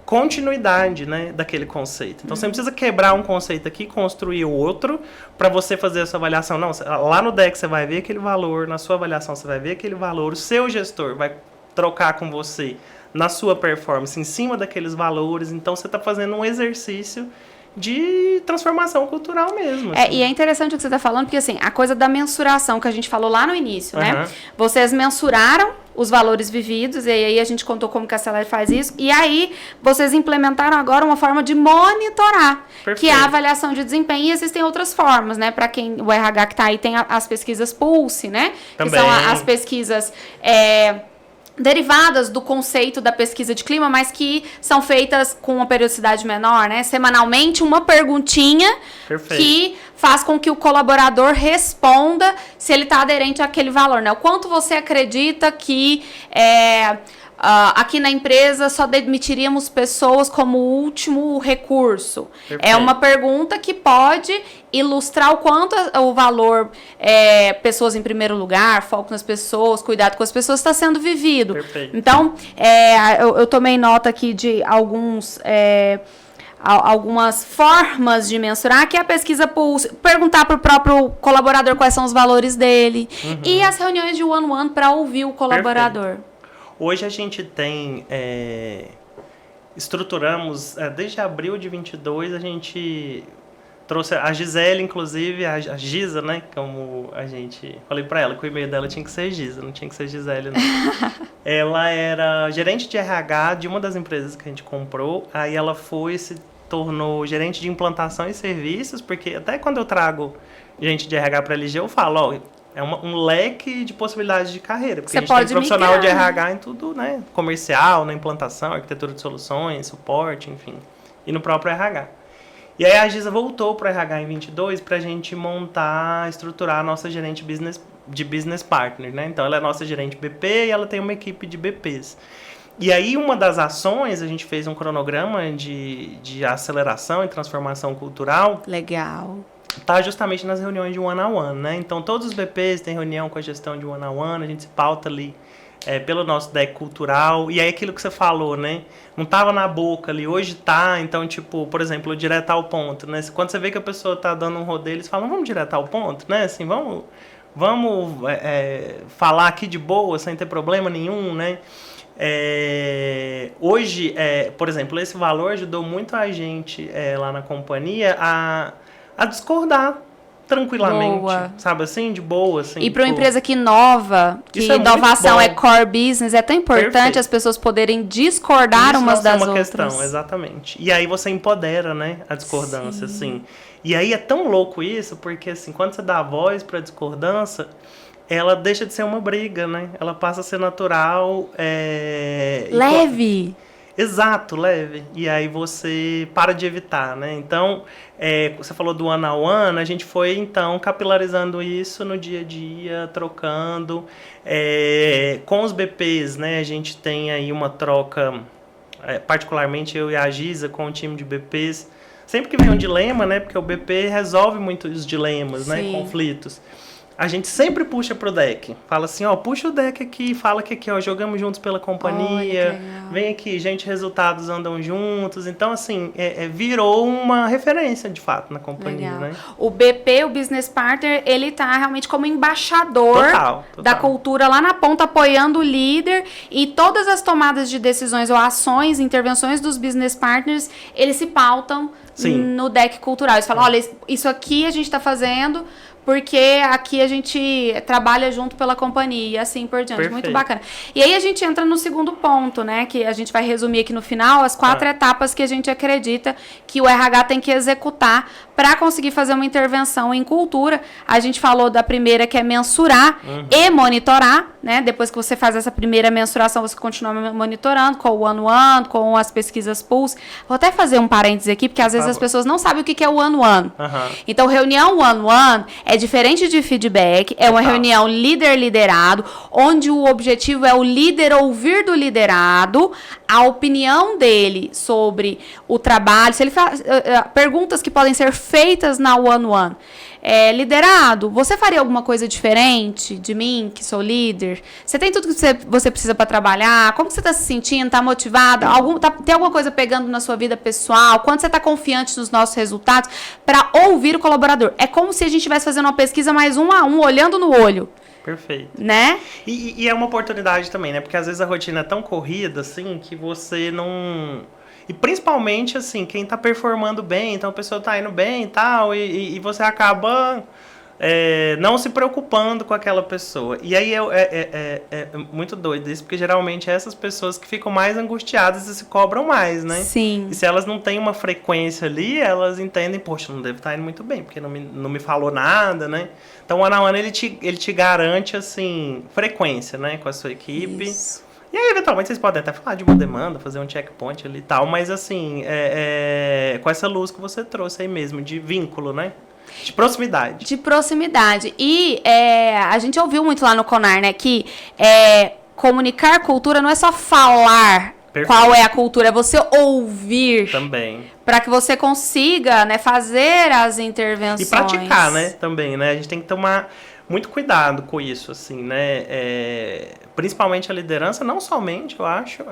Continuidade, né, daquele conceito. Então, você não precisa quebrar um conceito aqui, construir outro, para você fazer a sua avaliação. Não, lá no deck você vai ver aquele valor, na sua avaliação você vai ver aquele valor, o seu gestor vai trocar com você na sua performance em cima daqueles valores. Então, você está fazendo um exercício de transformação cultural mesmo. Assim. E é interessante o que você está falando, porque assim, a coisa da mensuração que a gente falou lá no início, né? Vocês mensuraram os valores vividos, e aí a gente contou como que a Celere faz isso, e aí vocês implementaram agora uma forma de monitorar, que é a avaliação de desempenho, e existem outras formas, né? Para quem, o RH que está aí, tem as pesquisas Pulse, né? Também. Que são as pesquisas... derivadas do conceito da pesquisa de clima, mas que são feitas com uma periodicidade menor, né? Semanalmente, uma perguntinha que faz com que o colaborador responda se ele está aderente àquele valor, né? O quanto você acredita que aqui na empresa só demitiríamos pessoas como último recurso? Perfeito. É uma pergunta que pode ilustrar o quanto o valor pessoas em primeiro lugar, foco nas pessoas, cuidado com as pessoas está sendo vivido. Perfeito. Então, eu tomei nota aqui de algumas formas de mensurar, que é a pesquisa Pulse, perguntar para o próprio colaborador quais são os valores dele, e as reuniões de one-on-one para ouvir o colaborador. Perfeito. Hoje a gente tem, estruturamos, desde abril de 22, a gente trouxe a Gisele, inclusive, a Gisa, né, como a gente, falei pra ela que o e-mail dela tinha que ser Gisa, não tinha que ser Gisele, não. Ela era gerente de RH de uma das empresas que a gente comprou, aí ela se tornou gerente de implantação e serviços, porque até quando eu trago gente de RH para LG, eu falo, é um leque de possibilidades de carreira. Porque a gente tem profissional de RH em tudo, né? Comercial, na implantação, arquitetura de soluções, suporte, enfim. E no próprio RH. E aí a Gisa voltou para o RH em 22 para a gente montar, estruturar a nossa gerente de business partner, né? Então ela é a nossa gerente BP e ela tem uma equipe de BPs. E aí uma das ações, a gente fez um cronograma de aceleração e transformação cultural. Legal. Tá justamente nas reuniões de one-on-one, né? Então, todos os BPs têm reunião com a gestão de one-on-one, a gente se pauta ali pelo nosso deck cultural. E aí, aquilo que você falou, né? Não tava na boca ali, hoje tá. Então, tipo, por exemplo, direto ao ponto, né? Quando você vê que a pessoa tá dando um rodeio, eles falam, vamos direto ao ponto, né? Assim, vamos falar aqui de boa, sem ter problema nenhum, né? Hoje, por exemplo, esse valor ajudou muito a gente lá na companhia a discordar tranquilamente, boa. Sabe assim, de boa, assim. E para uma empresa que inova, que inovação é core business, é tão importante as pessoas poderem discordar umas das outras. Isso é uma questão, exatamente. E aí você empodera, né, a discordância, assim. E aí é tão louco isso, porque assim, quando você dá voz para a discordância, ela deixa de ser uma briga, né? Ela passa a ser natural. Leve. Exato, leve. E aí você para de evitar, né? Então, você falou do one-on-one, a gente foi, então, capilarizando isso no dia a dia, trocando. Com os BPs, né? A gente tem aí uma troca, particularmente eu e a Gisa, com o time de BPs. Sempre que vem um dilema, né? Porque o BP resolve muito os dilemas, né? Conflitos. A gente sempre puxa pro deck. Fala assim, puxa o deck aqui, fala que aqui, jogamos juntos pela companhia. Vem aqui, gente, resultados andam juntos. Então, assim, virou uma referência, de fato, na companhia, né? O BP, o Business Partner, ele tá realmente como embaixador total. Da cultura lá na ponta, apoiando o líder. E todas as tomadas de decisões ou ações, intervenções dos Business Partners, eles se pautam no deck cultural. Eles falam, olha, isso aqui a gente está fazendo porque aqui a gente trabalha junto pela companhia e assim por diante. Perfeito. Muito bacana. E aí a gente entra no segundo ponto, né? Que a gente vai resumir aqui no final as 4 etapas que a gente acredita que o RH tem que executar para conseguir fazer uma intervenção em cultura. A gente falou da primeira, que é mensurar e monitorar, né? Depois que você faz essa primeira mensuração, você continua monitorando com o one-one, com as pesquisas Pulse. Vou até fazer um parênteses aqui, porque às vezes as pessoas não sabem o que é o one-one. Então, reunião one-one é diferente de feedback, é uma reunião líder-liderado, onde o objetivo é o líder ouvir do liderado a opinião dele sobre o trabalho, se ele faz perguntas que podem ser feitas na one-one. Liderado, você faria alguma coisa diferente de mim, que sou líder? Você tem tudo que você precisa para trabalhar? Como você está se sentindo? Está motivado? Tem alguma coisa pegando na sua vida pessoal? Quanto você está confiante nos nossos resultados? Para ouvir o colaborador. É como se a gente estivesse fazendo uma pesquisa mais 1 a 1, olhando no olho. Perfeito. Né? E é uma oportunidade também, né? Porque às vezes a rotina é tão corrida, assim, que você não... E principalmente, assim, quem tá performando bem, então a pessoa tá indo bem e tal, e você acaba não se preocupando com aquela pessoa. E aí é muito doido isso, porque geralmente é essas pessoas que ficam mais angustiadas e se cobram mais, né? Sim. E se elas não têm uma frequência ali, elas entendem, poxa, não deve estar indo muito bem, porque não me falou nada, né? Então o one-on-one, ele te garante, assim, frequência, né, com a sua equipe. Isso. E aí, eventualmente, vocês podem até falar de uma demanda, fazer um checkpoint ali e tal, mas assim, com essa luz que você trouxe aí mesmo, de vínculo, né? De proximidade. De proximidade. E a gente ouviu muito lá no CONAR, né, que comunicar cultura não é só falar. Perfeito. Qual é a cultura, é você ouvir. Também. Para que você consiga, né, fazer as intervenções. E praticar, né, também, né? A gente tem que tomar muito cuidado com isso, assim, né? Principalmente a liderança, não somente, eu acho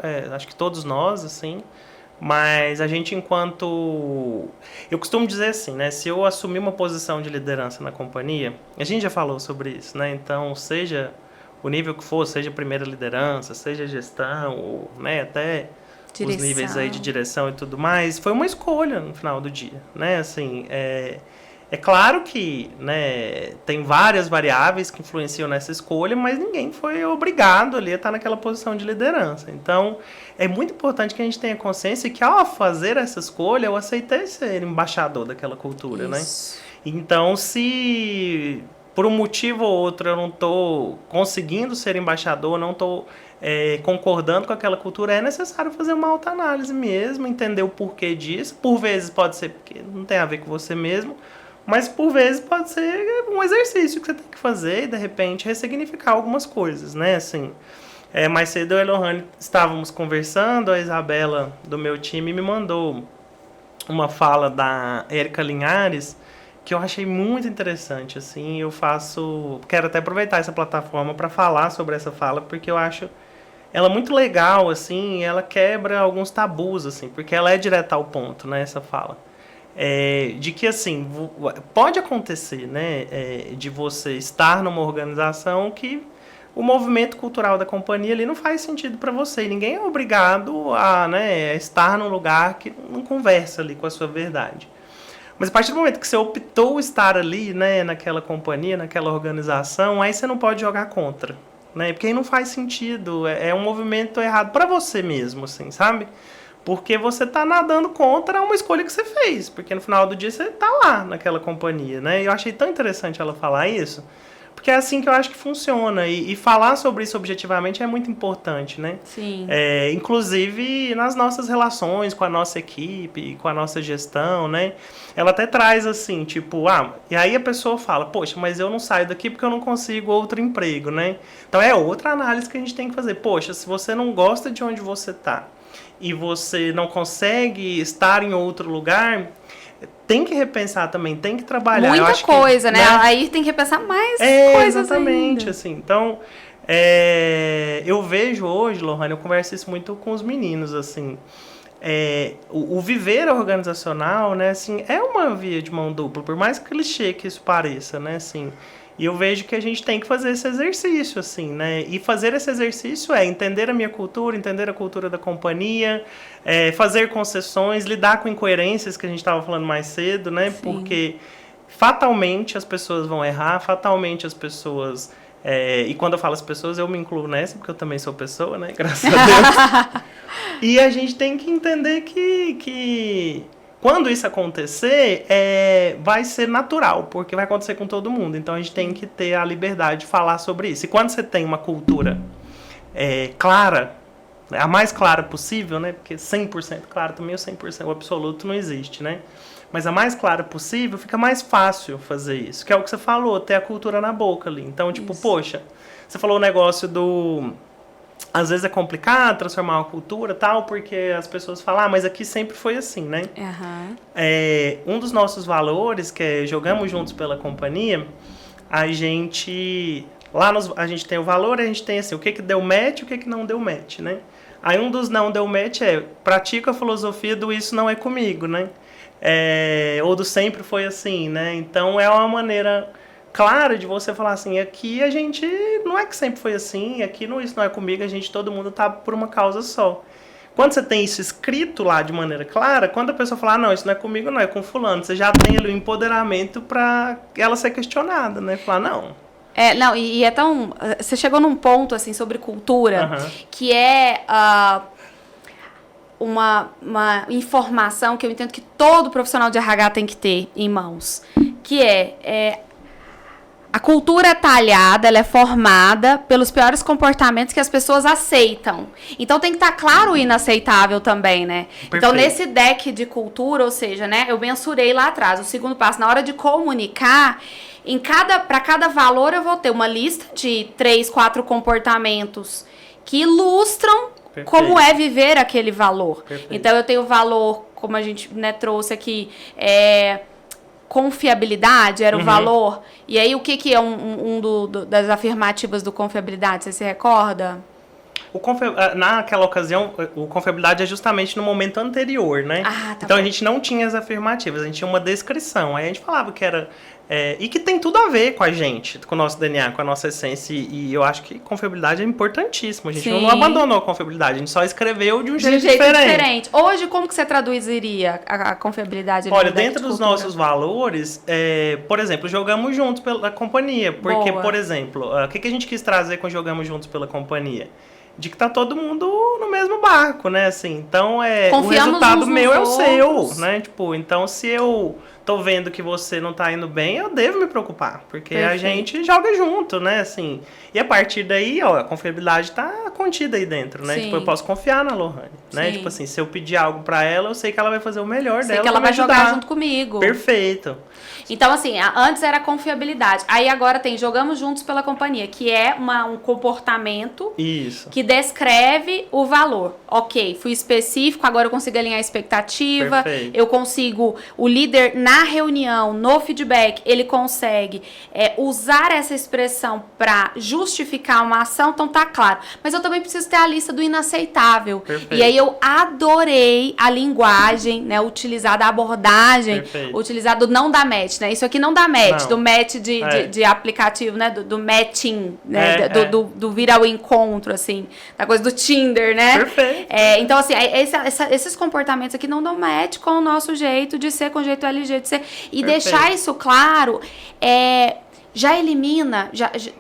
que todos nós, assim, mas a gente enquanto... Eu costumo dizer assim, né? Se eu assumir uma posição de liderança na companhia, a gente já falou sobre isso, né? Então, seja o nível que for, seja primeira liderança, seja gestão, ou, né, até direção. Os níveis aí de direção e tudo mais, foi uma escolha no final do dia, né? Assim, é claro que, né, tem várias variáveis que influenciam nessa escolha, mas ninguém foi obrigado ali a estar naquela posição de liderança. Então, é muito importante que a gente tenha consciência que, ao fazer essa escolha, eu aceitei ser embaixador daquela cultura, isso. Né? Então, se por um motivo ou outro eu não estou conseguindo ser embaixador, não estou concordando com aquela cultura, é necessário fazer uma autoanálise mesmo, entender o porquê disso. Por vezes pode ser porque não tem a ver com você mesmo, mas por vezes pode ser um exercício que você tem que fazer e de repente ressignificar algumas coisas, né? Assim, mais cedo eu e a Lohane estávamos conversando, a Isabela do meu time me mandou uma fala da Érica Linhares que eu achei muito interessante, assim, quero até aproveitar essa plataforma para falar sobre essa fala, porque eu acho ela muito legal, assim, ela quebra alguns tabus, assim, porque ela é direta ao ponto, né, essa fala. De que, assim, pode acontecer, né, de você estar numa organização que o movimento cultural da companhia ali não faz sentido para você. E ninguém é obrigado a, né, estar num lugar que não conversa ali com a sua verdade. Mas a partir do momento que você optou estar ali, né, naquela companhia, naquela organização, aí você não pode jogar contra, né, porque aí não faz sentido. É um movimento errado para você mesmo, assim, sabe? Porque você tá nadando contra uma escolha que você fez. Porque no final do dia você tá lá naquela companhia, né? E eu achei tão interessante ela falar isso. Porque é assim que eu acho que funciona. E falar sobre isso objetivamente é muito importante, né? Sim. Inclusive nas nossas relações com a nossa equipe, com a nossa gestão, né? Ela até traz assim, tipo... e aí a pessoa fala, poxa, mas eu não saio daqui porque eu não consigo outro emprego, né? Então é outra análise que a gente tem que fazer. Poxa, se você não gosta de onde você tá e você não consegue estar em outro lugar, tem que repensar também, tem que trabalhar. Muita coisa, né? Aí tem que repensar mais coisas exatamente, ainda. Assim. Então, eu vejo hoje, Lohane, eu converso isso muito com os meninos, assim, o viver organizacional, né, assim, é uma via de mão dupla, por mais clichê que isso pareça, né, assim. E eu vejo que a gente tem que fazer esse exercício, assim, né? E fazer esse exercício é entender a minha cultura, entender a cultura da companhia, fazer concessões, lidar com incoerências que a gente estava falando mais cedo, né? Sim. Porque fatalmente as pessoas vão errar, fatalmente as pessoas... e quando eu falo as pessoas, eu me incluo nessa, porque eu também sou pessoa, né? Graças a Deus. E a gente tem que entender que quando isso acontecer, vai ser natural, porque vai acontecer com todo mundo. Então a gente tem que ter a liberdade de falar sobre isso. E quando você tem uma cultura clara, a mais clara possível, né? Porque 100% claro também, o 100%, o absoluto não existe, né? Mas a mais clara possível, fica mais fácil fazer isso. Que é o que você falou, ter a cultura na boca ali. Então, tipo, poxa, você falou o negócio do... Às vezes é complicado transformar uma cultura tal, porque as pessoas falam, mas aqui sempre foi assim, né? Um dos nossos valores, que é jogamos juntos pela companhia, a gente tem o valor, a gente tem assim, o que deu match e o que não deu match, né? Aí um dos não deu match pratica a filosofia do isso não é comigo, né? Ou do sempre foi assim, né? Então é uma maneira clara de você falar assim, aqui a gente não é que sempre foi assim, aqui isso não é comigo, todo mundo tá por uma causa só. Quando você tem isso escrito lá de maneira clara, quando a pessoa falar, não, isso não é comigo, não, é com fulano, você já tem ali o empoderamento para ela ser questionada, né? Falar, não. Não, e é tão... Você chegou num ponto, assim, sobre cultura, que uma informação que eu entendo que todo profissional de RH tem que ter em mãos, que a cultura talhada, ela é formada pelos piores comportamentos que as pessoas aceitam. Então tem que estar claro o inaceitável também, né? Perfeito. Então nesse deck de cultura, ou seja, né, eu mensurei lá atrás, o segundo passo, na hora de comunicar, para cada valor eu vou ter uma lista de 3, 4 comportamentos que ilustram como é viver aquele valor. Perfeito. Então eu tenho o valor, como a gente, né, trouxe aqui, confiabilidade era o valor. E aí o que é das afirmativas do confiabilidade? Você se recorda? Naquela ocasião, o confiabilidade é justamente no momento anterior, né? Então a gente não tinha as afirmativas, a gente tinha uma descrição. Aí a gente falava que era... e que tem tudo a ver com a gente, com o nosso DNA, com a nossa essência. E eu acho que confiabilidade é importantíssimo. A gente não abandonou a confiabilidade, a gente só escreveu de um jeito diferente. Hoje, como que você traduziria a confiabilidade? Olha, dentro dos nossos valores, por exemplo, jogamos juntos pela companhia. Porque, por exemplo, o que a gente quis trazer com jogamos juntos pela companhia? De que tá todo mundo no mesmo barco, né? Assim, então, o resultado meu é o seu, né? Tipo, então, se eu tô vendo que você não tá indo bem, eu devo me preocupar, porque a gente joga junto, né? Assim, e a partir daí, a confiabilidade tá contida aí dentro, né? Tipo, eu posso confiar na Lohane, né? Tipo assim, se eu pedir algo pra ela, eu sei que ela vai fazer o melhor dela. Sei que ela vai jogar junto comigo. Perfeito. Então, assim, antes era confiabilidade. Aí agora tem jogamos juntos pela companhia, que é um comportamento que descreve o valor. Ok, fui específico, agora eu consigo alinhar a expectativa. Perfeito. Eu consigo, o líder na reunião, no feedback, ele consegue usar essa expressão para justificar uma ação, então tá claro. Mas eu também preciso ter a lista do inaceitável. Perfeito. E aí eu adorei a linguagem, né, utilizada, a abordagem utilizada do não dá match, né? Isso aqui não dá match, do match de aplicativo, né? Do matching, né? Do vir ao encontro, assim, da coisa do Tinder, né? Perfeito. Então, assim, esses comportamentos aqui não dão match com o nosso jeito de ser, com o jeito LG de ser. E deixar isso claro, já elimina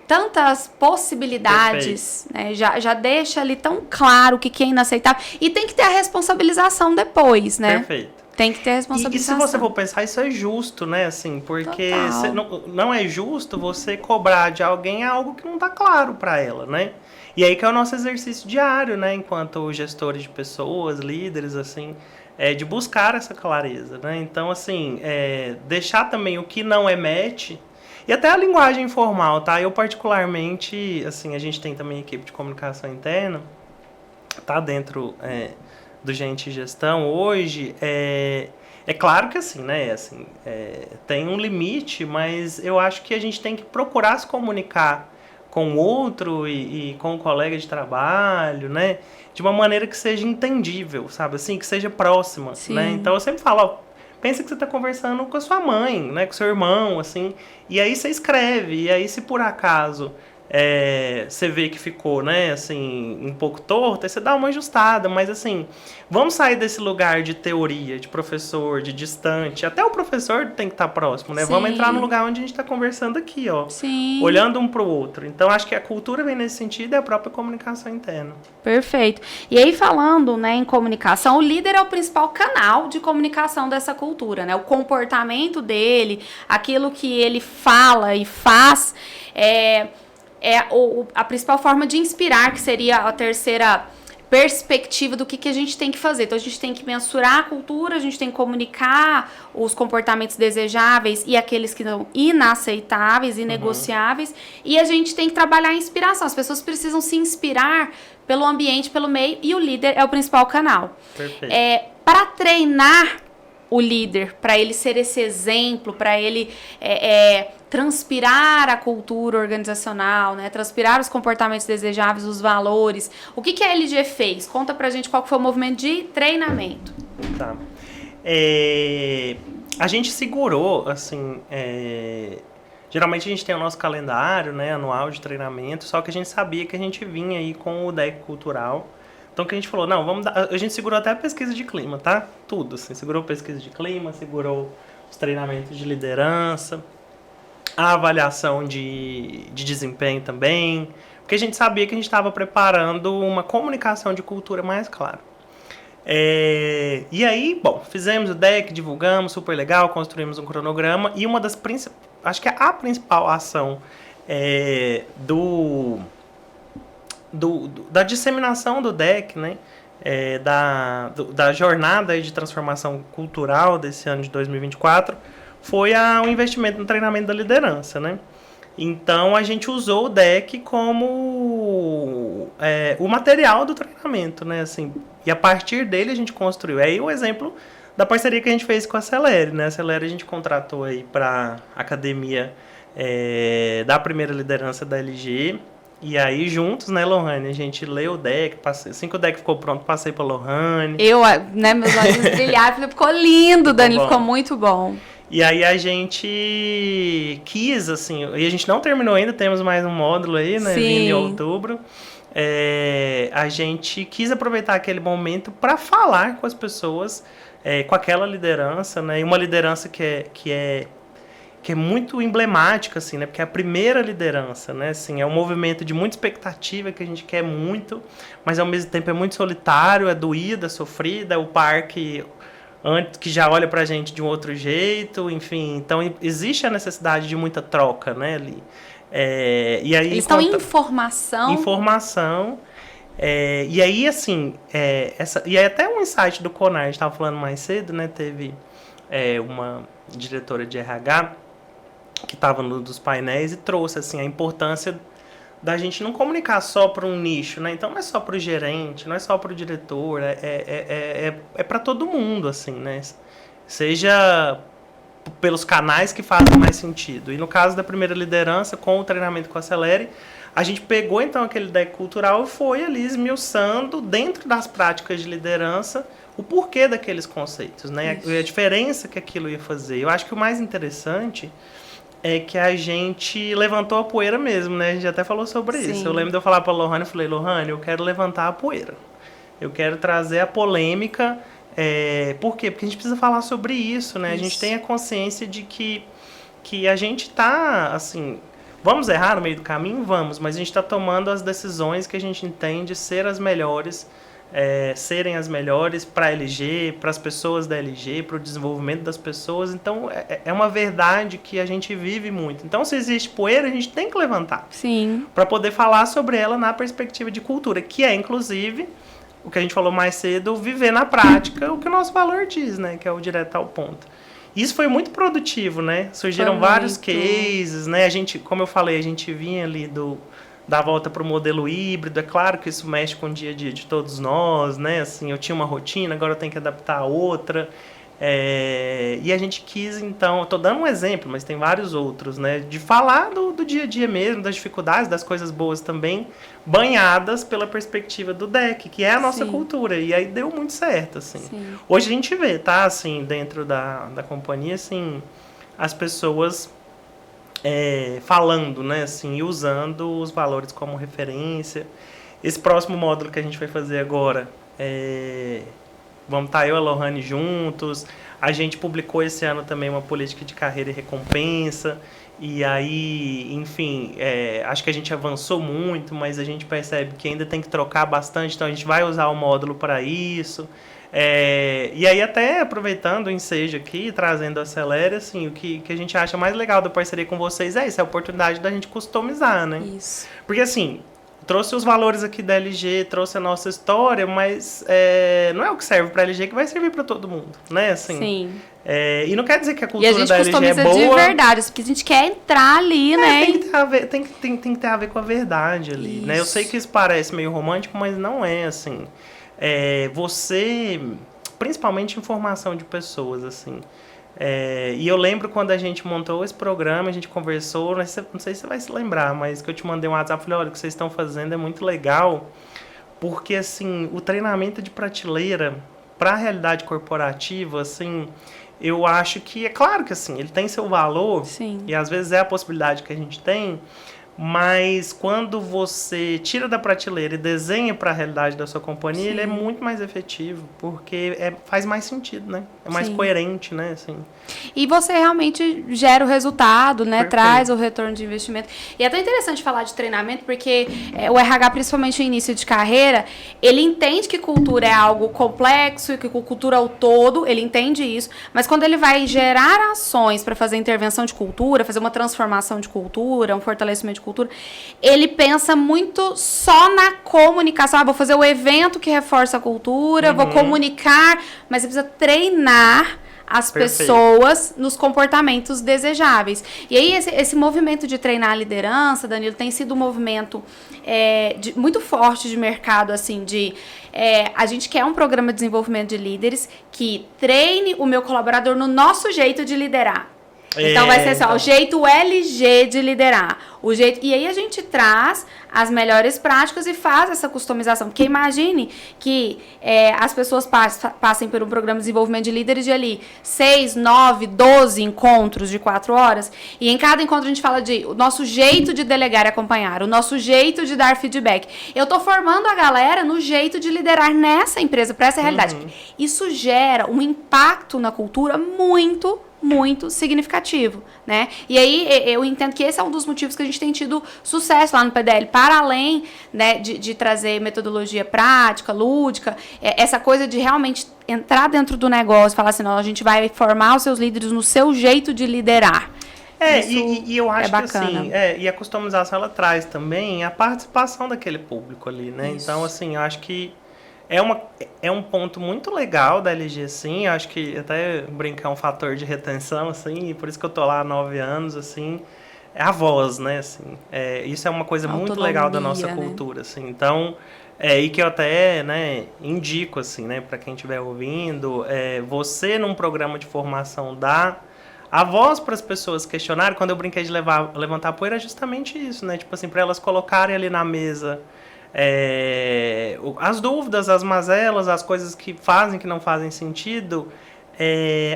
tantas possibilidades, né? Já deixa ali tão claro o que é inaceitável. E tem que ter a responsabilização depois, né? Perfeito. Tem que ter responsabilização. E se você for pensar, isso é justo, né? Assim, porque não é justo você cobrar de alguém algo que não está claro para ela, né? E aí que é o nosso exercício diário, né? Enquanto gestores de pessoas, líderes, assim, de buscar essa clareza, né? Então, assim, deixar também o que não é match. E até a linguagem informal, tá? Eu particularmente, assim, a gente tem também equipe de comunicação interna, tá dentro do Gente Gestão hoje, é claro que assim, né, assim, tem um limite, mas eu acho que a gente tem que procurar se comunicar com o outro e com o colega de trabalho, né, de uma maneira que seja entendível, sabe, assim, que seja próxima, né, então eu sempre falo, pensa que você está conversando com a sua mãe, né, com seu irmão, assim, e aí você escreve, e aí se por acaso você vê que ficou, né, assim, um pouco torto, aí você dá uma ajustada, mas assim, vamos sair desse lugar de teoria, de professor, de distante, até o professor tem que estar próximo, né? Sim. Vamos entrar no lugar onde a gente está conversando aqui, ó, Sim. olhando um para o outro. Então, acho que a cultura vem nesse sentido e a própria comunicação interna. Perfeito. E aí, falando, né, em comunicação, o líder é o principal canal de comunicação dessa cultura, né? O comportamento dele, aquilo que ele fala e faz, a principal forma de inspirar, que seria a terceira perspectiva do que a gente tem que fazer. Então, a gente tem que mensurar a cultura, a gente tem que comunicar os comportamentos desejáveis e aqueles que são inaceitáveis, inegociáveis, e a gente tem que trabalhar a inspiração. As pessoas precisam se inspirar pelo ambiente, pelo meio, e o líder é o principal canal. Perfeito. Para treinar o líder, para ele ser esse exemplo, para ele transpirar a cultura organizacional, né? Transpirar os comportamentos desejáveis, os valores. O que a LG fez? Conta pra gente qual foi o movimento de treinamento. Tá. A gente segurou, assim, geralmente a gente tem o nosso calendário, né, anual de treinamento, só que a gente sabia que a gente vinha aí com o deck cultural. Então, que a gente falou, não, vamos dar... A gente segurou até a pesquisa de clima, tá? Tudo, assim. Segurou a pesquisa de clima, segurou os treinamentos de liderança, a avaliação de desempenho também, porque a gente sabia que a gente estava preparando uma comunicação de cultura mais clara. E aí, bom, fizemos o deck, divulgamos, super legal, construímos um cronograma, e uma das principais... Acho que a principal ação da disseminação do DEC, né, da jornada de transformação cultural desse ano de 2024, foi o investimento no treinamento da liderança, né? Então, a gente usou o DEC como o material do treinamento, né? Assim, e a partir dele a gente construiu. Aí o exemplo da parceria que a gente fez com a Acelere, né? A Acelere a gente contratou aí para a academia da primeira liderança da LG. E aí, juntos, né, Lohane, a gente leu o deck, assim que o deck ficou pronto, passei pra Lohane. Meus olhos brilharam, ficou lindo, Danilo, ficou muito bom. E aí a gente quis, assim, e a gente não terminou ainda, temos mais um módulo aí, né, vindo em outubro. A gente quis aproveitar aquele momento para falar com as pessoas, com aquela liderança, né, e uma liderança que é muito emblemática, assim, né? Porque é a primeira liderança, né? Assim, é um movimento de muita expectativa que a gente quer muito, mas ao mesmo tempo é muito solitário, é doída, é sofrida, é o par que já olha pra gente de um outro jeito, enfim. Então, existe a necessidade de muita troca, né? Ali. E aí, eles estão em informação. Informação. E aí, assim, e aí até um insight do Conar, a gente estava falando mais cedo, né? Teve uma diretora de RH que estava no dos painéis e trouxe assim a importância da gente não comunicar só para um nicho, né? Então não é só para o gerente, não é só para o diretor, é para todo mundo, assim, né? Seja pelos canais que fazem mais sentido. E no caso da primeira liderança, com o treinamento com a Acelere, a gente pegou então aquele deck cultural e foi ali esmiuçando dentro das práticas de liderança o porquê daqueles conceitos, né? E a diferença que aquilo ia fazer. Eu acho que o mais interessante é que a gente levantou a poeira mesmo, né? A gente até falou sobre isso. Eu lembro de eu falar para a Lohane, eu falei, Lohane, eu quero levantar a poeira. Eu quero trazer a polêmica. Por quê? Porque a gente precisa falar sobre isso, né? Isso. A gente tem a consciência de que a gente tá, assim... Vamos errar no meio do caminho? Vamos. Mas a gente está tomando as decisões que a gente entende ser as melhores, serem as melhores para a LG, para as pessoas da LG, para o desenvolvimento das pessoas. Então, é uma verdade que a gente vive muito. Então, se existe poeira, a gente tem que levantar. Sim. Para poder falar sobre ela na perspectiva de cultura, que é, inclusive, o que a gente falou mais cedo, viver na prática o que o nosso valor diz, né? Que é o direto ao ponto. Isso foi muito produtivo, né? Surgiram vários cases, né? A gente, como eu falei, a gente vinha ali da volta para o modelo híbrido. É claro que isso mexe com o dia a dia de todos nós, né? Assim, eu tinha uma rotina, agora eu tenho que adaptar a outra. E a gente quis, então, estou dando um exemplo, mas tem vários outros, né? De falar do dia a dia mesmo, das dificuldades, das coisas boas também, banhadas pela perspectiva do DEC, que é a nossa cultura. E aí deu muito certo, assim. Sim. Hoje a gente vê, tá? Assim, dentro da companhia, assim, as pessoas falando, né, assim, e usando os valores como referência. Esse próximo módulo que a gente vai fazer agora, vamos estar eu e a Lohane juntos. A gente publicou esse ano também uma política de carreira e recompensa. E aí, enfim, acho que a gente avançou muito, mas a gente percebe que ainda tem que trocar bastante, então a gente vai usar o módulo para isso. E aí, até aproveitando o ensejo aqui, trazendo a Acelere, assim, o que a gente acha mais legal da parceria com vocês é isso, é a oportunidade da gente customizar, né? Isso. Porque, assim, trouxe os valores aqui da LG, trouxe a nossa história, mas não é o que serve para a LG que vai servir para todo mundo, né? Assim, sim. E não quer dizer que a E a cultura gente da LG é customiza boa. de verdade, porque a gente quer entrar ali, né? Tem que ter a ver com a verdade ali, né? Eu sei que isso parece meio romântico, mas não é, assim. Você, principalmente informação de pessoas, assim. E eu lembro quando a gente montou esse programa, a gente conversou, não sei se você vai se lembrar, mas que eu te mandei um WhatsApp, falei, olha, o que vocês estão fazendo é muito legal, porque, assim, o treinamento de prateleira para a realidade corporativa, assim, eu acho que, é claro que, assim, ele tem seu valor, Sim. e às vezes é a possibilidade que a gente tem, mas quando você tira da prateleira e desenha para a realidade da sua companhia, Sim. ele é muito mais efetivo, porque faz mais sentido, né? É mais Sim. coerente, né? Assim. E você realmente gera o resultado, né? Perfeito. Traz o retorno de investimento. E é até interessante falar de treinamento, porque o RH, principalmente no início de carreira, ele entende que cultura é algo complexo e que cultura é o todo, ele entende isso, mas quando ele vai gerar ações para fazer intervenção de cultura, fazer uma transformação de cultura, um fortalecimento de cultura, ele pensa muito só na comunicação. Vou fazer o evento que reforça a cultura, vou comunicar, mas você precisa treinar as pessoas nos comportamentos desejáveis. E aí, esse movimento de treinar a liderança, Danilo, tem sido um movimento muito forte de mercado, assim, a gente quer um programa de desenvolvimento de líderes que treine o meu colaborador no nosso jeito de liderar. Então vai ser assim, o jeito LG de liderar. E aí a gente traz as melhores práticas e faz essa customização. Porque imagine que as pessoas passem por um programa de desenvolvimento de líderes de ali 6, 9, 12 encontros de 4 horas. E em cada encontro a gente fala o nosso jeito de delegar e acompanhar, o nosso jeito de dar feedback. Eu tô formando a galera no jeito de liderar nessa empresa, para essa realidade. Isso gera um impacto na cultura muito significativo, né? E aí eu entendo que esse é um dos motivos que a gente tem tido sucesso lá no PDL, para além, né, de trazer metodologia prática, lúdica, essa coisa de realmente entrar dentro do negócio, falar assim, não, a gente vai formar os seus líderes no seu jeito de liderar. E eu acho que assim, e a customização ela traz também a participação daquele público ali, né? Isso. Então, assim, eu acho que é um ponto muito legal da LG, assim, eu acho que até brincar um fator de retenção, assim, e por isso que eu tô lá há 9 anos, assim, é a voz, né, assim, isso é uma coisa muito legal da nossa cultura, assim, então, e que eu até, né, indico, assim, né, para quem estiver ouvindo, você num programa de formação dá a voz para as pessoas questionarem. Quando eu brinquei de levantar poeira, é justamente isso, né, tipo assim, para elas colocarem ali na mesa as dúvidas, as mazelas, as coisas que fazem, que não fazem sentido,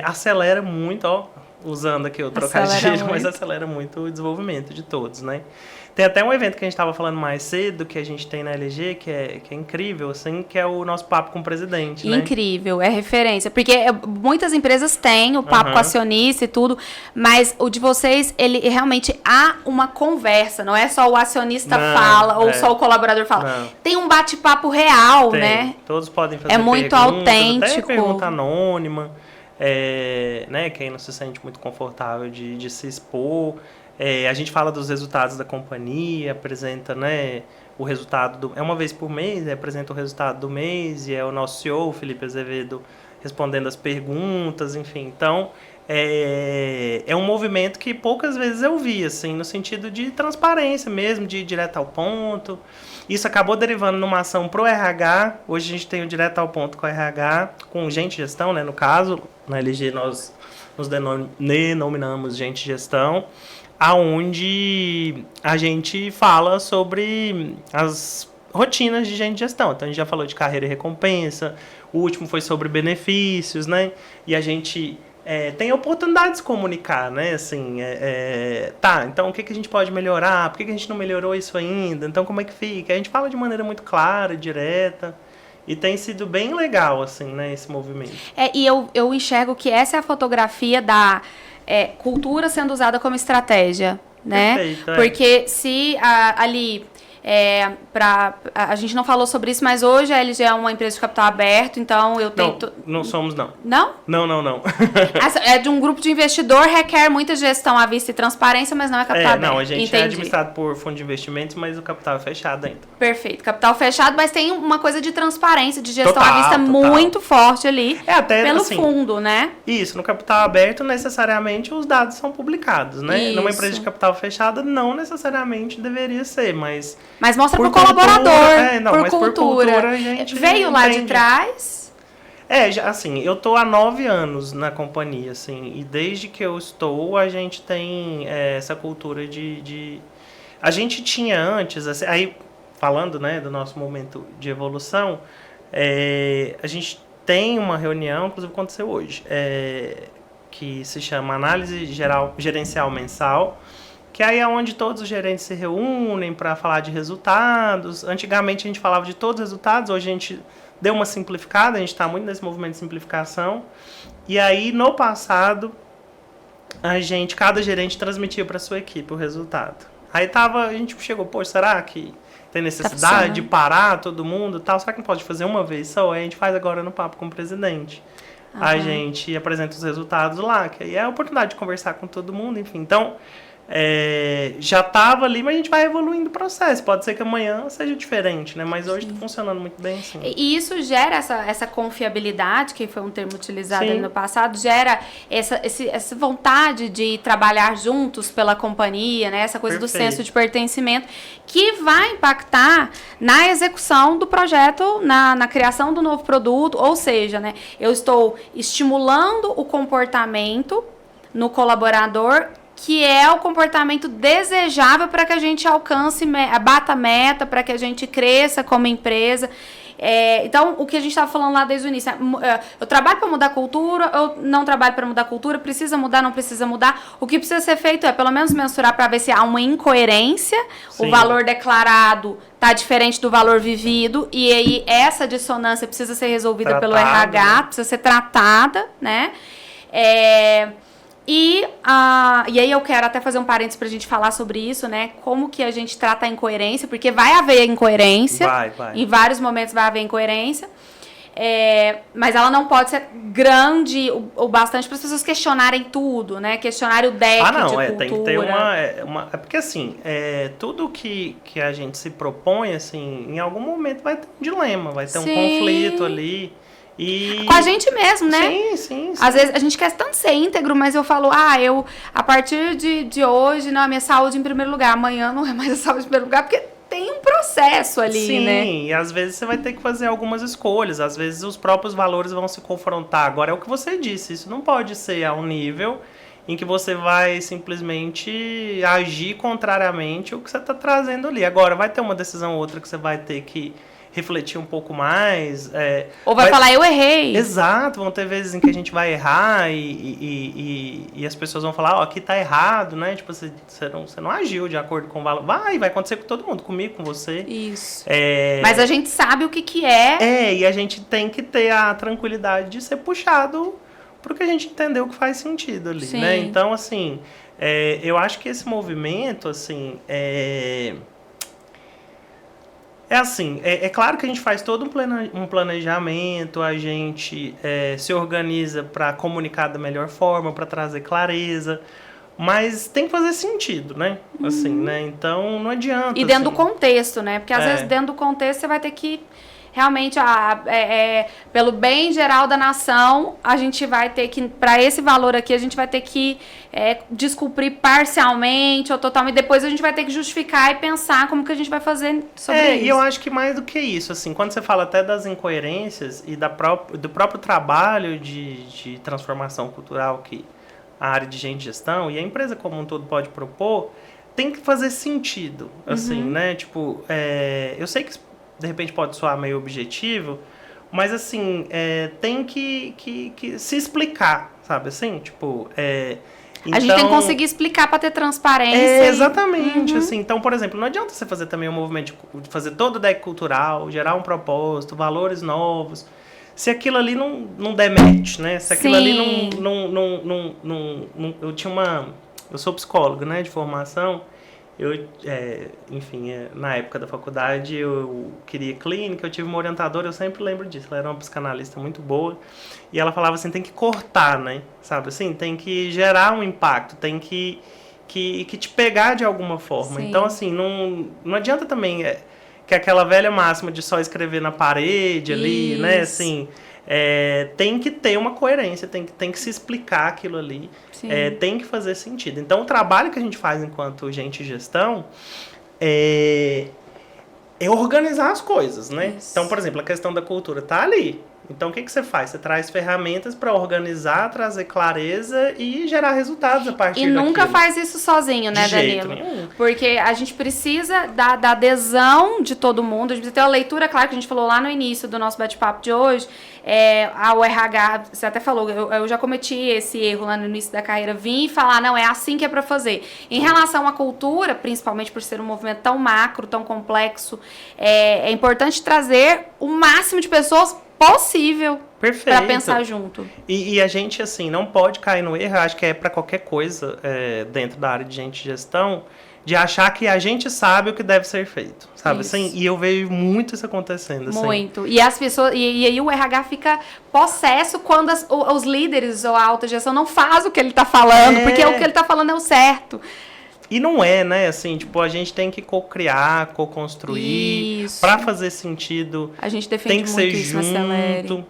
acelera muito, usando aqui o trocadilho, mas acelera muito o desenvolvimento de todos, né? Tem até um evento que a gente estava falando mais cedo, que a gente tem na LG, que é incrível, assim, que é o nosso Papo com o Presidente, né? Incrível, é referência. Porque muitas empresas têm o papo com o acionista e tudo, mas o de vocês, ele realmente há uma conversa, não é só o acionista fala ou só o colaborador fala. Não. Tem um bate-papo real, né? Todos podem fazer muito autêntico. Até pergunta anônima, né? Quem não se sente muito confortável de se expor. A gente fala dos resultados da companhia, apresenta, né, o resultado é uma vez por mês, apresenta o resultado do mês, e é o nosso CEO, Felipe Azevedo, respondendo as perguntas, enfim. Então, é um movimento que poucas vezes eu vi, assim, no sentido de transparência mesmo, de ir direto ao ponto. Isso acabou derivando numa ação pro RH. Hoje a gente tem o direto ao ponto com o RH, com gente gestão, né, no caso, na LG nós nos denominamos gente gestão, aonde a gente fala sobre as rotinas de gente de gestão. Então, a gente já falou de carreira e recompensa, o último foi sobre benefícios, né? E a gente tem a oportunidade de se comunicar, né? Assim, tá, então o que a gente pode melhorar? Por que a gente não melhorou isso ainda? Então como é que fica? A gente fala de maneira muito clara, direta. E tem sido bem legal, assim, né, esse movimento. E eu enxergo que essa é a fotografia da cultura sendo usada como estratégia, né? Perfeito, Porque se ali... a gente não falou sobre isso, mas hoje a LG é uma empresa de capital aberto, então eu tento... Não somos, não. Não? Não. É de um grupo de investidor, requer muita gestão à vista e transparência, mas não é capital aberto. Não, a gente Entendi. é administrado por fundo de investimentos, mas o capital é fechado ainda. Perfeito, capital fechado, mas tem uma coisa de transparência, de gestão Total, à vista muito forte ali, até, pelo assim, fundo, né? Isso, no capital aberto, necessariamente os dados são publicados, né? Isso. Numa empresa de capital fechada, não necessariamente deveria ser, mas mostra pro cultura, colaborador, por cultura a gente veio lá entende. de trás. Assim, eu tô há 9 anos na companhia, assim, e desde que eu estou, a gente tem essa cultura de... A gente tinha antes, assim, aí falando, né, do nosso momento de evolução, a gente tem uma reunião, inclusive aconteceu hoje, que se chama Análise Gerencial Mensal, que aí é onde todos os gerentes se reúnem para falar de resultados. Antigamente a gente falava de todos os resultados, hoje a gente deu uma simplificada, a gente está muito nesse movimento de simplificação. E aí, no passado, cada gerente transmitia para sua equipe o resultado. Aí a gente chegou, poxa, será que tem necessidade de parar todo mundo e tal? Será que não pode fazer uma vez só? Aí a gente faz agora no papo com o presidente. A gente apresenta os resultados lá, que aí é a oportunidade de conversar com todo mundo, enfim. Então, já estava ali, mas a gente vai evoluindo o processo. Pode ser que amanhã seja diferente, né? Mas hoje está funcionando muito bem, sim. E isso gera essa confiabilidade, que foi um termo utilizado ali no passado, gera essa vontade de trabalhar juntos pela companhia, né? Essa coisa do senso de pertencimento, que vai impactar na execução do projeto, na criação do novo produto, ou seja, né? Eu estou estimulando o comportamento no colaborador, que é o comportamento desejável para que a gente alcance, bata a meta, para que a gente cresça como empresa. Então, o que a gente estava falando lá desde o início, eu trabalho para mudar a cultura, eu não trabalho para mudar a cultura, precisa mudar, não precisa mudar. O que precisa ser feito é, pelo menos, mensurar para ver se há uma incoerência, o valor declarado está diferente do valor vivido, e aí essa dissonância precisa ser resolvida pelo RH, precisa ser tratada, né? E aí eu quero até fazer um parênteses pra gente falar sobre isso, né? Como que a gente trata a incoerência, porque vai haver incoerência. Vai. Em vários momentos vai haver incoerência. Mas ela não pode ser grande o bastante para as pessoas questionarem tudo, né? Questionarem o deck de cultura. Tem que ter uma... porque assim, tudo que a gente se propõe, assim, em algum momento vai ter um dilema, vai ter um conflito ali. Com a gente mesmo, né? Sim. Às vezes a gente quer tanto ser íntegro, mas eu falo, a partir de hoje, não, a minha saúde em primeiro lugar. Amanhã não é mais a saúde em primeiro lugar, porque tem um processo ali, né? Sim, e às vezes você vai ter que fazer algumas escolhas, às vezes os próprios valores vão se confrontar. Agora é o que você disse, isso não pode ser a um nível em que você vai simplesmente agir contrariamente ao que você está trazendo ali. Agora, vai ter uma decisão ou outra que você vai ter que refletir um pouco mais. Ou vai falar, eu errei. Exato, vão ter vezes em que a gente vai errar e as pessoas vão falar, aqui tá errado, né? Tipo, você não agiu de acordo com o valor. Vai acontecer com todo mundo, comigo, com você. Isso. Mas a gente sabe o que é. E a gente tem que ter a tranquilidade de ser puxado pro que a gente entendeu que faz sentido ali, né? Então, assim, eu acho que esse movimento, assim, é claro que a gente faz todo um planejamento, a gente se organiza para comunicar da melhor forma, para trazer clareza, mas tem que fazer sentido, né? Assim, né? Então não adianta. E dentro do contexto, né? Porque às vezes dentro do contexto você vai ter que realmente, pelo bem geral da nação, a gente vai ter que, para esse valor aqui, a gente vai ter que descumprir parcialmente ou totalmente. Depois a gente vai ter que justificar e pensar como que a gente vai fazer sobre isso. E eu acho que mais do que isso, assim, quando você fala até das incoerências e do próprio trabalho de transformação cultural que a área de gente de gestão e a empresa como um todo pode propor, tem que fazer sentido, assim, né? Tipo, eu sei que de repente pode soar meio objetivo, mas assim, tem que se explicar, sabe assim? Tipo, a gente tem que conseguir explicar para ter transparência. Exatamente, assim. Então, por exemplo, não adianta você fazer também um movimento de fazer todo o deck cultural, gerar um propósito, valores novos, se aquilo ali não der match, né? Se aquilo ali não... Eu sou psicólogo, né, de formação. Enfim, na época da faculdade eu queria clínica, eu tive uma orientadora, eu sempre lembro disso, ela era uma psicanalista muito boa, e ela falava assim, tem que cortar, né, sabe assim, tem que gerar um impacto, tem que te pegar de alguma forma. Sim. Então assim, não adianta também que aquela velha máxima de só escrever na parede ali, né, assim... tem que ter uma coerência, tem que se explicar aquilo ali, tem que fazer sentido. Então, o trabalho que a gente faz enquanto gente de gestão é organizar as coisas, né? Isso. Então, por exemplo, a questão da cultura tá ali. Então, o que você faz? Você traz ferramentas para organizar, trazer clareza e gerar resultados a partir daquilo. E nunca faz isso sozinho, né, Danilo? De jeito nenhum. Porque a gente precisa da adesão de todo mundo, a gente precisa ter uma leitura, claro, que a gente falou lá no início do nosso bate-papo de hoje, o RH, você até falou, eu já cometi esse erro lá no início da carreira, vim e falar, não, é assim que é para fazer. Em relação à cultura, principalmente por ser um movimento tão macro, tão complexo, é importante trazer o máximo de pessoas possível para pensar junto. E a gente, assim, não pode cair no erro, acho que é para qualquer coisa dentro da área de gente de gestão, de achar que a gente sabe o que deve ser feito, sabe assim? E eu vejo muito isso acontecendo, assim. Muito. E as pessoas, e aí o RH fica possesso quando os líderes ou a alta gestão não faz o que ele está falando, porque o que ele está falando é o certo. E não é, né, assim, tipo, a gente tem que co-criar, co-construir, para fazer sentido. A gente defende tem que muito ser isso junto.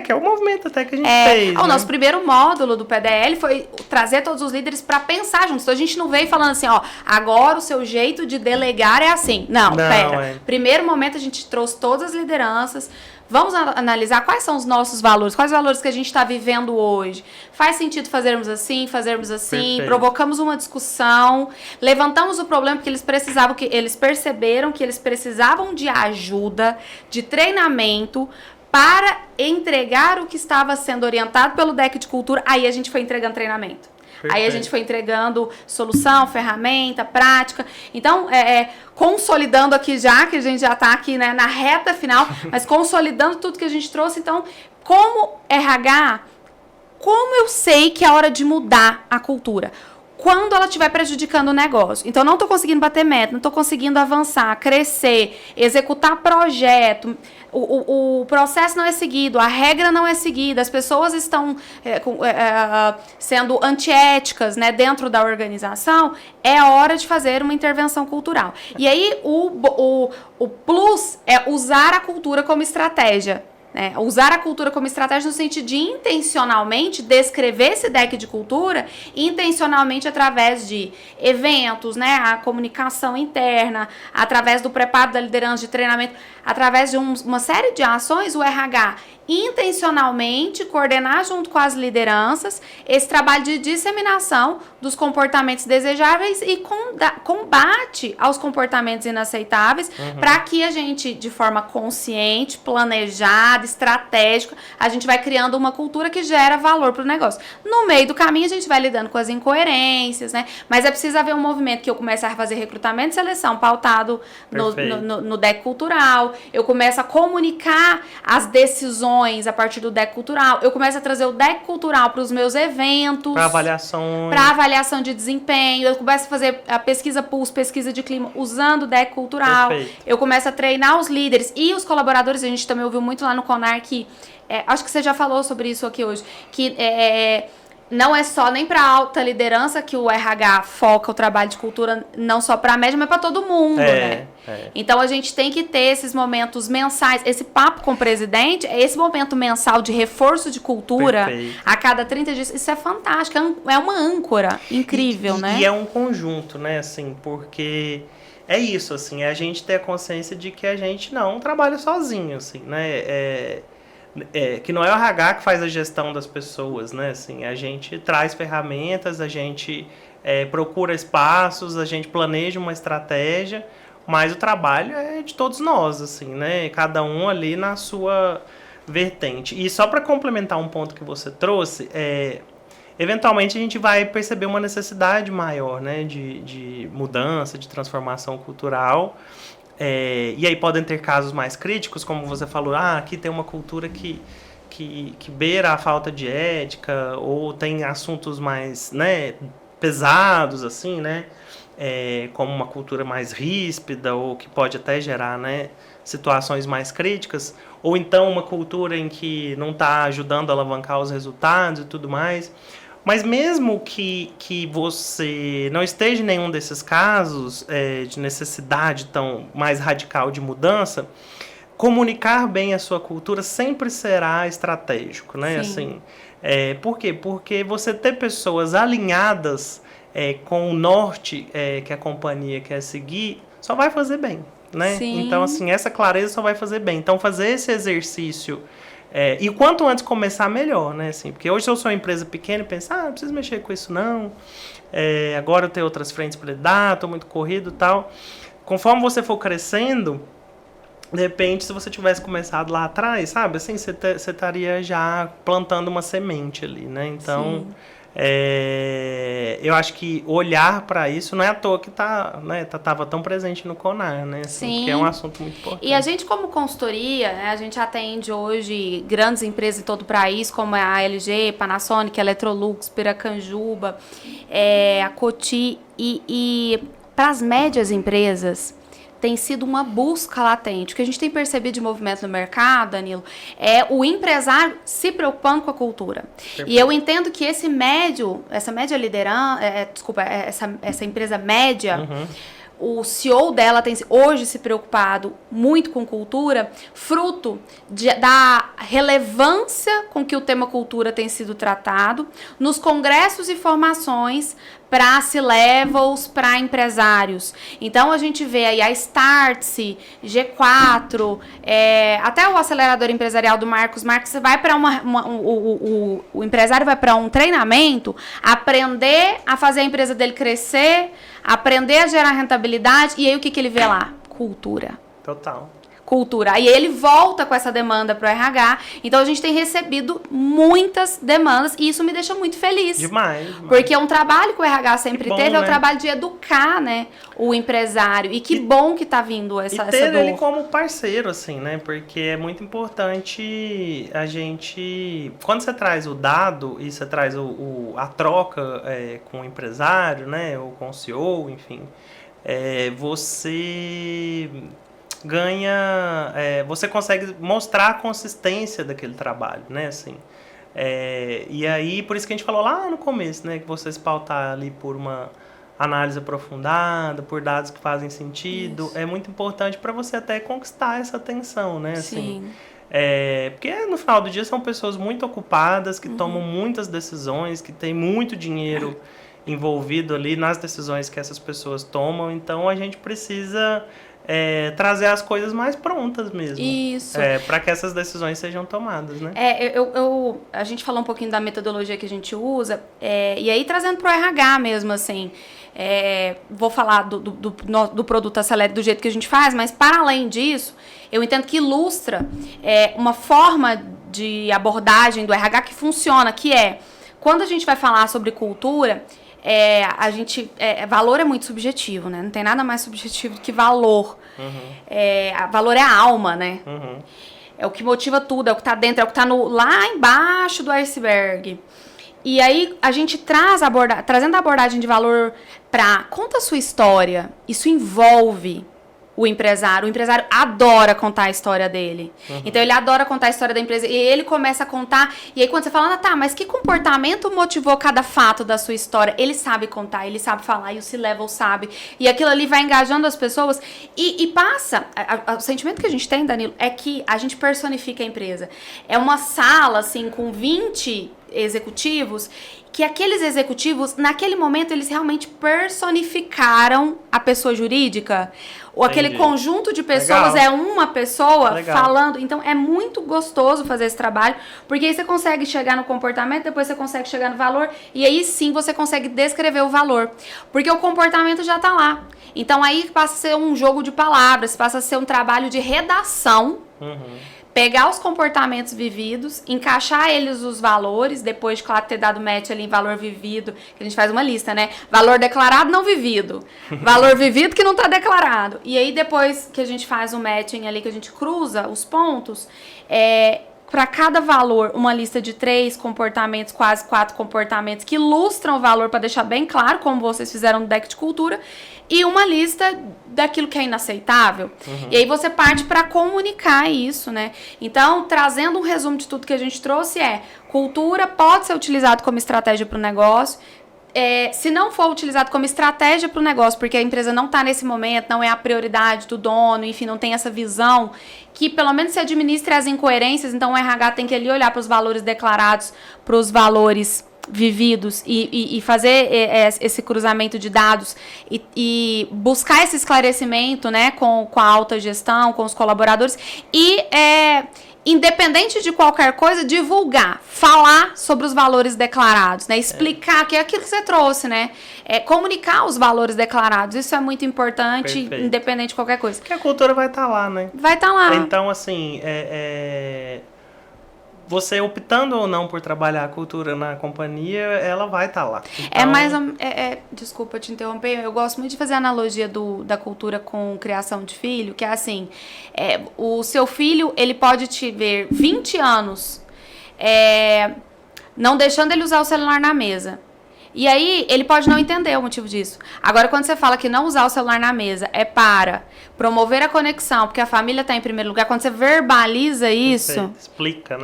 Que é o movimento até que a gente fez, O nosso primeiro módulo do PDL foi trazer todos os líderes para pensar juntos. Então a gente não veio falando assim, agora o seu jeito de delegar é assim. Não, pera. Primeiro momento a gente trouxe todas as lideranças. Vamos analisar quais são os nossos valores, quais valores que a gente está vivendo hoje. Faz sentido fazermos assim? Perfeito. Provocamos uma discussão, levantamos o problema porque eles perceberam que eles precisavam de ajuda, de treinamento para entregar o que estava sendo orientado pelo deck de cultura. Aí a gente foi entregando treinamento. Perfeito. Aí a gente foi entregando solução, ferramenta, prática. Então, consolidando aqui já, que a gente já está aqui, né, na reta final, mas consolidando tudo que a gente trouxe. Então, como RH, como eu sei que é hora de mudar a cultura? Quando ela estiver prejudicando o negócio. Então, não estou conseguindo bater meta, não estou conseguindo avançar, crescer, executar projeto, o processo não é seguido, a regra não é seguida, as pessoas estão sendo antiéticas, né, dentro da organização, é hora de fazer uma intervenção cultural. E aí, o plus é usar a cultura como estratégia. Usar a cultura como estratégia no sentido de intencionalmente descrever esse deck de cultura, intencionalmente através de eventos, né, a comunicação interna, através do preparo da liderança, de treinamento, através de uma série de ações, o RH intencionalmente coordenar junto com as lideranças esse trabalho de disseminação dos comportamentos desejáveis e combate aos comportamentos inaceitáveis, para que a gente, de forma consciente, planejada, estratégica, a gente vai criando uma cultura que gera valor para o negócio. No meio do caminho, a gente vai lidando com as incoerências, né? Mas é preciso haver um movimento que eu comece a fazer recrutamento e seleção pautado no deck cultural, eu começo a comunicar as decisões a partir do deck cultural, eu começo a trazer o deck cultural para os meus eventos, para avaliação de desempenho, eu começo a fazer a pesquisa pulso, pesquisa de clima usando o deck cultural. Perfeito. Eu começo a treinar os líderes e os colaboradores. A gente também ouviu muito lá no CONAR que acho que você já falou sobre isso aqui hoje, que não é só nem para alta liderança que o RH foca o trabalho de cultura, não só para a média, mas para todo mundo, né? Então, a gente tem que ter esses momentos mensais. Esse papo com o presidente, esse momento mensal de reforço de cultura. Perfeito. A cada 30 dias. Isso é fantástico, é uma âncora incrível, né? E é um conjunto, né, assim, porque é isso, assim, é a gente ter a consciência de que a gente não trabalha sozinho, assim, né? Que não é o RH que faz a gestão das pessoas, né? Assim, a gente traz ferramentas, a gente procura espaços, a gente planeja uma estratégia, mas o trabalho é de todos nós, assim, né? Cada um ali na sua vertente. E só para complementar um ponto que você trouxe, eventualmente a gente vai perceber uma necessidade maior, né, de mudança, de transformação cultural. E aí podem ter casos mais críticos, como você falou, aqui tem uma cultura que beira a falta de ética, ou tem assuntos mais, né, pesados, assim, né, como uma cultura mais ríspida, ou que pode até gerar, né, situações mais críticas, ou então uma cultura em que não está ajudando a alavancar os resultados e tudo mais. Mas mesmo que você não esteja em nenhum desses casos de necessidade tão mais radical de mudança, comunicar bem a sua cultura sempre será estratégico, né? Assim, por quê? Porque você ter pessoas alinhadas com o norte que a companhia quer seguir só vai fazer bem, né? Sim. Então, assim, essa clareza só vai fazer bem. Então, fazer esse exercício e quanto antes começar, melhor, né? Assim, porque hoje eu sou uma empresa pequena e penso, não preciso mexer com isso não. Agora eu tenho outras frentes para lidar, estou muito corrido e tal. Conforme você for crescendo, de repente, se você tivesse começado lá atrás, sabe? Assim, você estaria já plantando uma semente ali, né? Então, eu acho que olhar para isso não é à toa que tava tão presente no CONAR, né? Assim, porque é um assunto muito importante. E a gente, como consultoria, né, a gente atende hoje grandes empresas em todo o país, como a LG, Panasonic, Electrolux, Piracanjuba, a Coty. E para as médias empresas, tem sido uma busca latente. O que a gente tem percebido de movimento no mercado, Danilo, é o empresário se preocupando com a cultura. Perfeito. E eu entendo que essa média liderança, essa empresa média, o CEO dela tem hoje se preocupado muito com cultura, fruto da relevância com que o tema cultura tem sido tratado nos congressos e formações para C-levels, para empresários. Então, a gente vê aí a Startse, G4, até o acelerador empresarial do Marcos. Você vai para o empresário vai para um treinamento, aprender a fazer a empresa dele crescer, aprender a gerar rentabilidade, e aí o que ele vê lá? Cultura. Total. Cultura. Aí ele volta com essa demanda para o RH. Então a gente tem recebido muitas demandas e isso me deixa muito feliz. Demais. Porque é um trabalho que o RH sempre teve, é o trabalho de educar, né, o empresário. E que bom que tá vindo essa dor. E ter ele como parceiro, assim, né? Porque é muito importante a gente... Quando você traz o dado e você traz a troca com o empresário, né? Ou com o CEO, enfim, você ganha, você consegue mostrar a consistência daquele trabalho, né, assim, e aí, por isso que a gente falou lá no começo, né, que você se pautar ali por uma análise aprofundada, por dados que fazem sentido, isso. É muito importante para você até conquistar essa atenção, né, assim. Sim. Porque no final do dia são pessoas muito ocupadas, que tomam muitas decisões, que têm muito dinheiro envolvido ali nas decisões que essas pessoas tomam, então a gente precisa trazer as coisas mais prontas mesmo. Isso. Para que essas decisões sejam tomadas, né? A gente falou um pouquinho da metodologia que a gente usa, e aí trazendo para o RH mesmo, assim, vou falar do produto Acelere do jeito que a gente faz, mas para além disso, eu entendo que ilustra uma forma de abordagem do RH que funciona, que quando a gente vai falar sobre cultura, valor é muito subjetivo, né? Não tem nada mais subjetivo do que valor. Valor é a alma, né? É o que motiva tudo, é o que tá dentro, é o que tá lá embaixo do iceberg. E aí a gente trazendo a abordagem de valor conta a sua história. Isso envolve o empresário. O empresário adora contar a história dele. Então, ele adora contar a história da empresa. E ele começa a contar. E aí, quando você fala, mas que comportamento motivou cada fato da sua história? Ele sabe contar, ele sabe falar. E o C-Level sabe. E aquilo ali vai engajando as pessoas. E passa... O sentimento que a gente tem, Danilo, é que a gente personifica a empresa. É uma sala, assim, com 20 executivos, que aqueles executivos, naquele momento, eles realmente personificaram a pessoa jurídica. Ou aquele conjunto de pessoas uma pessoa falando. Então, é muito gostoso fazer esse trabalho, porque aí você consegue chegar no comportamento, depois você consegue chegar no valor, e aí sim você consegue descrever o valor. Porque o comportamento já está lá. Então, aí passa a ser um jogo de palavras, passa a ser um trabalho de redação, pegar os comportamentos vividos, encaixar eles os valores, depois de, claro, ter dado match ali em valor vivido, que a gente faz uma lista, né? Valor declarado, não vivido. Valor vivido que não tá declarado. E aí, depois que a gente faz um matching ali, que a gente cruza os pontos, para cada valor, uma lista de 3 comportamentos, quase 4 comportamentos que ilustram o valor, para deixar bem claro, como vocês fizeram no deck de cultura, e uma lista daquilo que é inaceitável. E aí você parte para comunicar isso, né? Então, trazendo um resumo de tudo que a gente trouxe, cultura pode ser utilizado como estratégia para o negócio. Se não for utilizado como estratégia para o negócio, porque a empresa não está nesse momento, não é a prioridade do dono, enfim, não tem essa visão, que pelo menos se administre as incoerências, então o RH tem que ali olhar para os valores declarados, para os valores vividos e fazer esse cruzamento de dados e buscar esse esclarecimento, né, com a alta gestão, com os colaboradores e independente de qualquer coisa, divulgar, falar sobre os valores declarados, né? Explicar, que é aquilo que você trouxe, né? Comunicar os valores declarados, isso é muito importante, Perfeito. independente de qualquer coisa. Porque a cultura vai estar lá, né? Vai estar lá. Então, assim, você optando ou não por trabalhar a cultura na companhia, ela vai estar lá. Então... Desculpa te interromper, eu gosto muito de fazer a analogia da cultura com criação de filho, que é assim, o seu filho, ele pode te ver 20 anos não deixando ele usar o celular na mesa. E aí, ele pode não entender o motivo disso. Agora, quando você fala que não usar o celular na mesa é para promover a conexão, porque a família está em primeiro lugar, quando você verbaliza isso...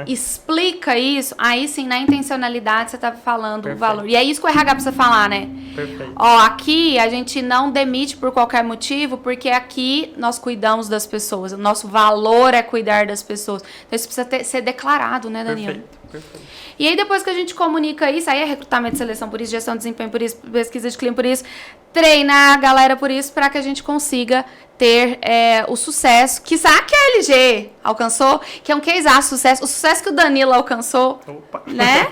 Explica isso, aí sim, na intencionalidade, você está falando o valor. E é isso que o RH precisa falar, né? Perfeito. Aqui a gente não demite por qualquer motivo, porque aqui nós cuidamos das pessoas. O nosso valor é cuidar das pessoas. Então, isso precisa ser declarado, né, Danilo? Perfeito. E aí, depois que a gente comunica isso, aí é recrutamento e seleção por isso, gestão de desempenho por isso, pesquisa de cliente por isso, treinar a galera por isso, para que a gente consiga ter o sucesso que a LG alcançou, que é um case sucesso, o sucesso que o Danilo alcançou, né?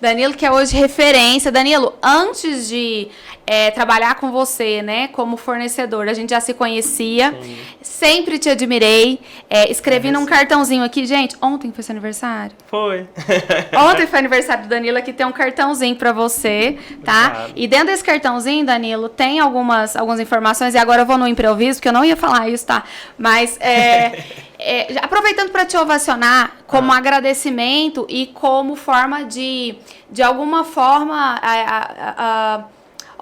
Danilo, que é hoje referência. Danilo, antes de trabalhar com você, né, como fornecedor, a gente já se conhecia, sempre te admirei, escrevi num cartãozinho aqui, gente, ontem foi seu aniversário? Foi. Ontem foi aniversário do Danilo, aqui tem um cartãozinho pra você, tá? Obrigado. E dentro desse cartãozinho, Danilo, tem algumas informações, e agora eu vou no improviso, porque eu não ia falar isso, tá? Mas, aproveitando para te ovacionar como agradecimento e como forma de alguma forma,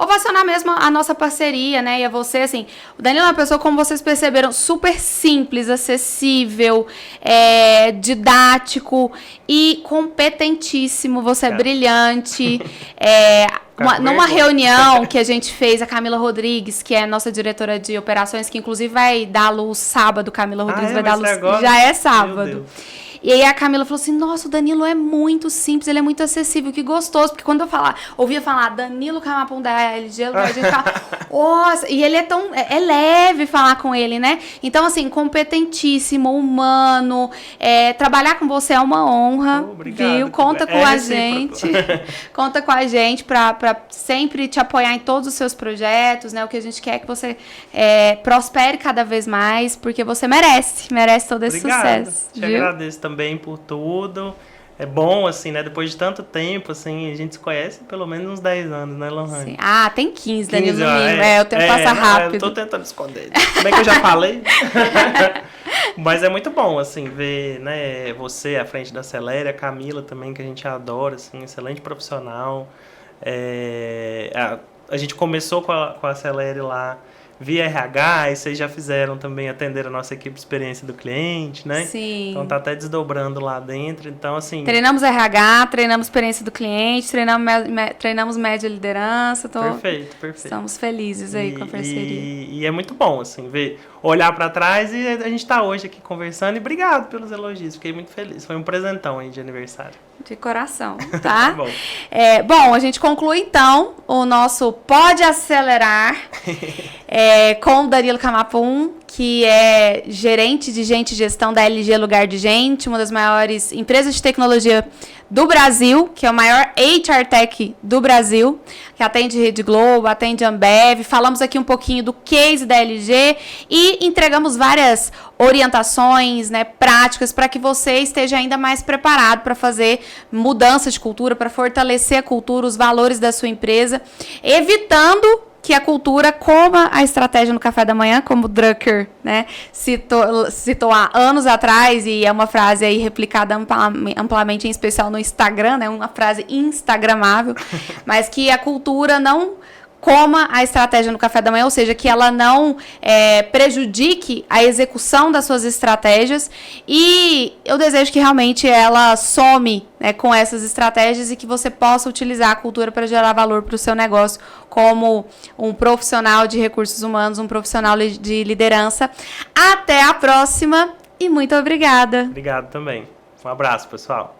ovacionar mesmo a nossa parceria, né? E a você, assim, o Danilo é uma pessoa, como vocês perceberam, super simples, acessível, didático e competentíssimo. Você é brilhante. Numa reunião que a gente fez, a Camila Rodrigues, que é a nossa diretora de operações, que inclusive vai dar à luz sábado, Camila Rodrigues vai dar à luz. Agora? Já é sábado. E aí a Camila falou assim, nossa, o Danilo é muito simples, ele é muito acessível, que gostoso. Porque quando eu ouvia falar Danilo Camapum da LG, a gente fala, nossa, e ele é leve falar com ele, né? Então, assim, competentíssimo, humano, trabalhar com você é uma honra, obrigado, viu? Conta com a gente, conta com a gente pra sempre te apoiar em todos os seus projetos, né? O que a gente quer é que você prospere cada vez mais, porque você merece todo esse sucesso. Te agradeço também por tudo. É bom, assim, né? Depois de tanto tempo, assim, a gente se conhece pelo menos uns 10 anos, né, Lohane? Tem 15, Danilo, no mínimo. O tempo passa rápido. Eu tô tentando esconder. Como é que eu já falei? Mas é muito bom, assim, ver, né, você à frente da Celere, a Camila também, que a gente adora, assim, excelente profissional. A gente começou com a Celere lá via RH, e vocês já fizeram também atender a nossa equipe de experiência do cliente, né? Sim. Então tá até desdobrando lá dentro, então assim... Treinamos RH, treinamos experiência do cliente, treinamos média liderança. Perfeito. Estamos felizes aí com a parceria. E é muito bom, assim, olhar para trás e a gente tá hoje aqui conversando, e obrigado pelos elogios, fiquei muito feliz, foi um presentão aí de aniversário. De coração, tá? Bom, a gente conclui então o nosso Pode Acelerar com o Danilo Camapum, que é gerente de gente e gestão da LG Lugar de Gente, uma das maiores empresas de tecnologia do Brasil, que é o maior HR Tech do Brasil, que atende Rede Globo, atende Ambev. Falamos aqui um pouquinho do case da LG e entregamos várias orientações, né, práticas para que você esteja ainda mais preparado para fazer mudança de cultura, para fortalecer a cultura, os valores da sua empresa, evitando que a cultura coma a estratégia no café da manhã, como o Drucker, né, citou há anos atrás, e é uma frase aí replicada amplamente, em especial no Instagram, né, uma frase instagramável, mas que a cultura não coma a estratégia no café da manhã, ou seja, que ela não prejudique a execução das suas estratégias, e eu desejo que realmente ela some, né, com essas estratégias e que você possa utilizar a cultura para gerar valor para o seu negócio como um profissional de recursos humanos, um profissional de liderança. Até a próxima e muito obrigada. Obrigado também. Um abraço, pessoal.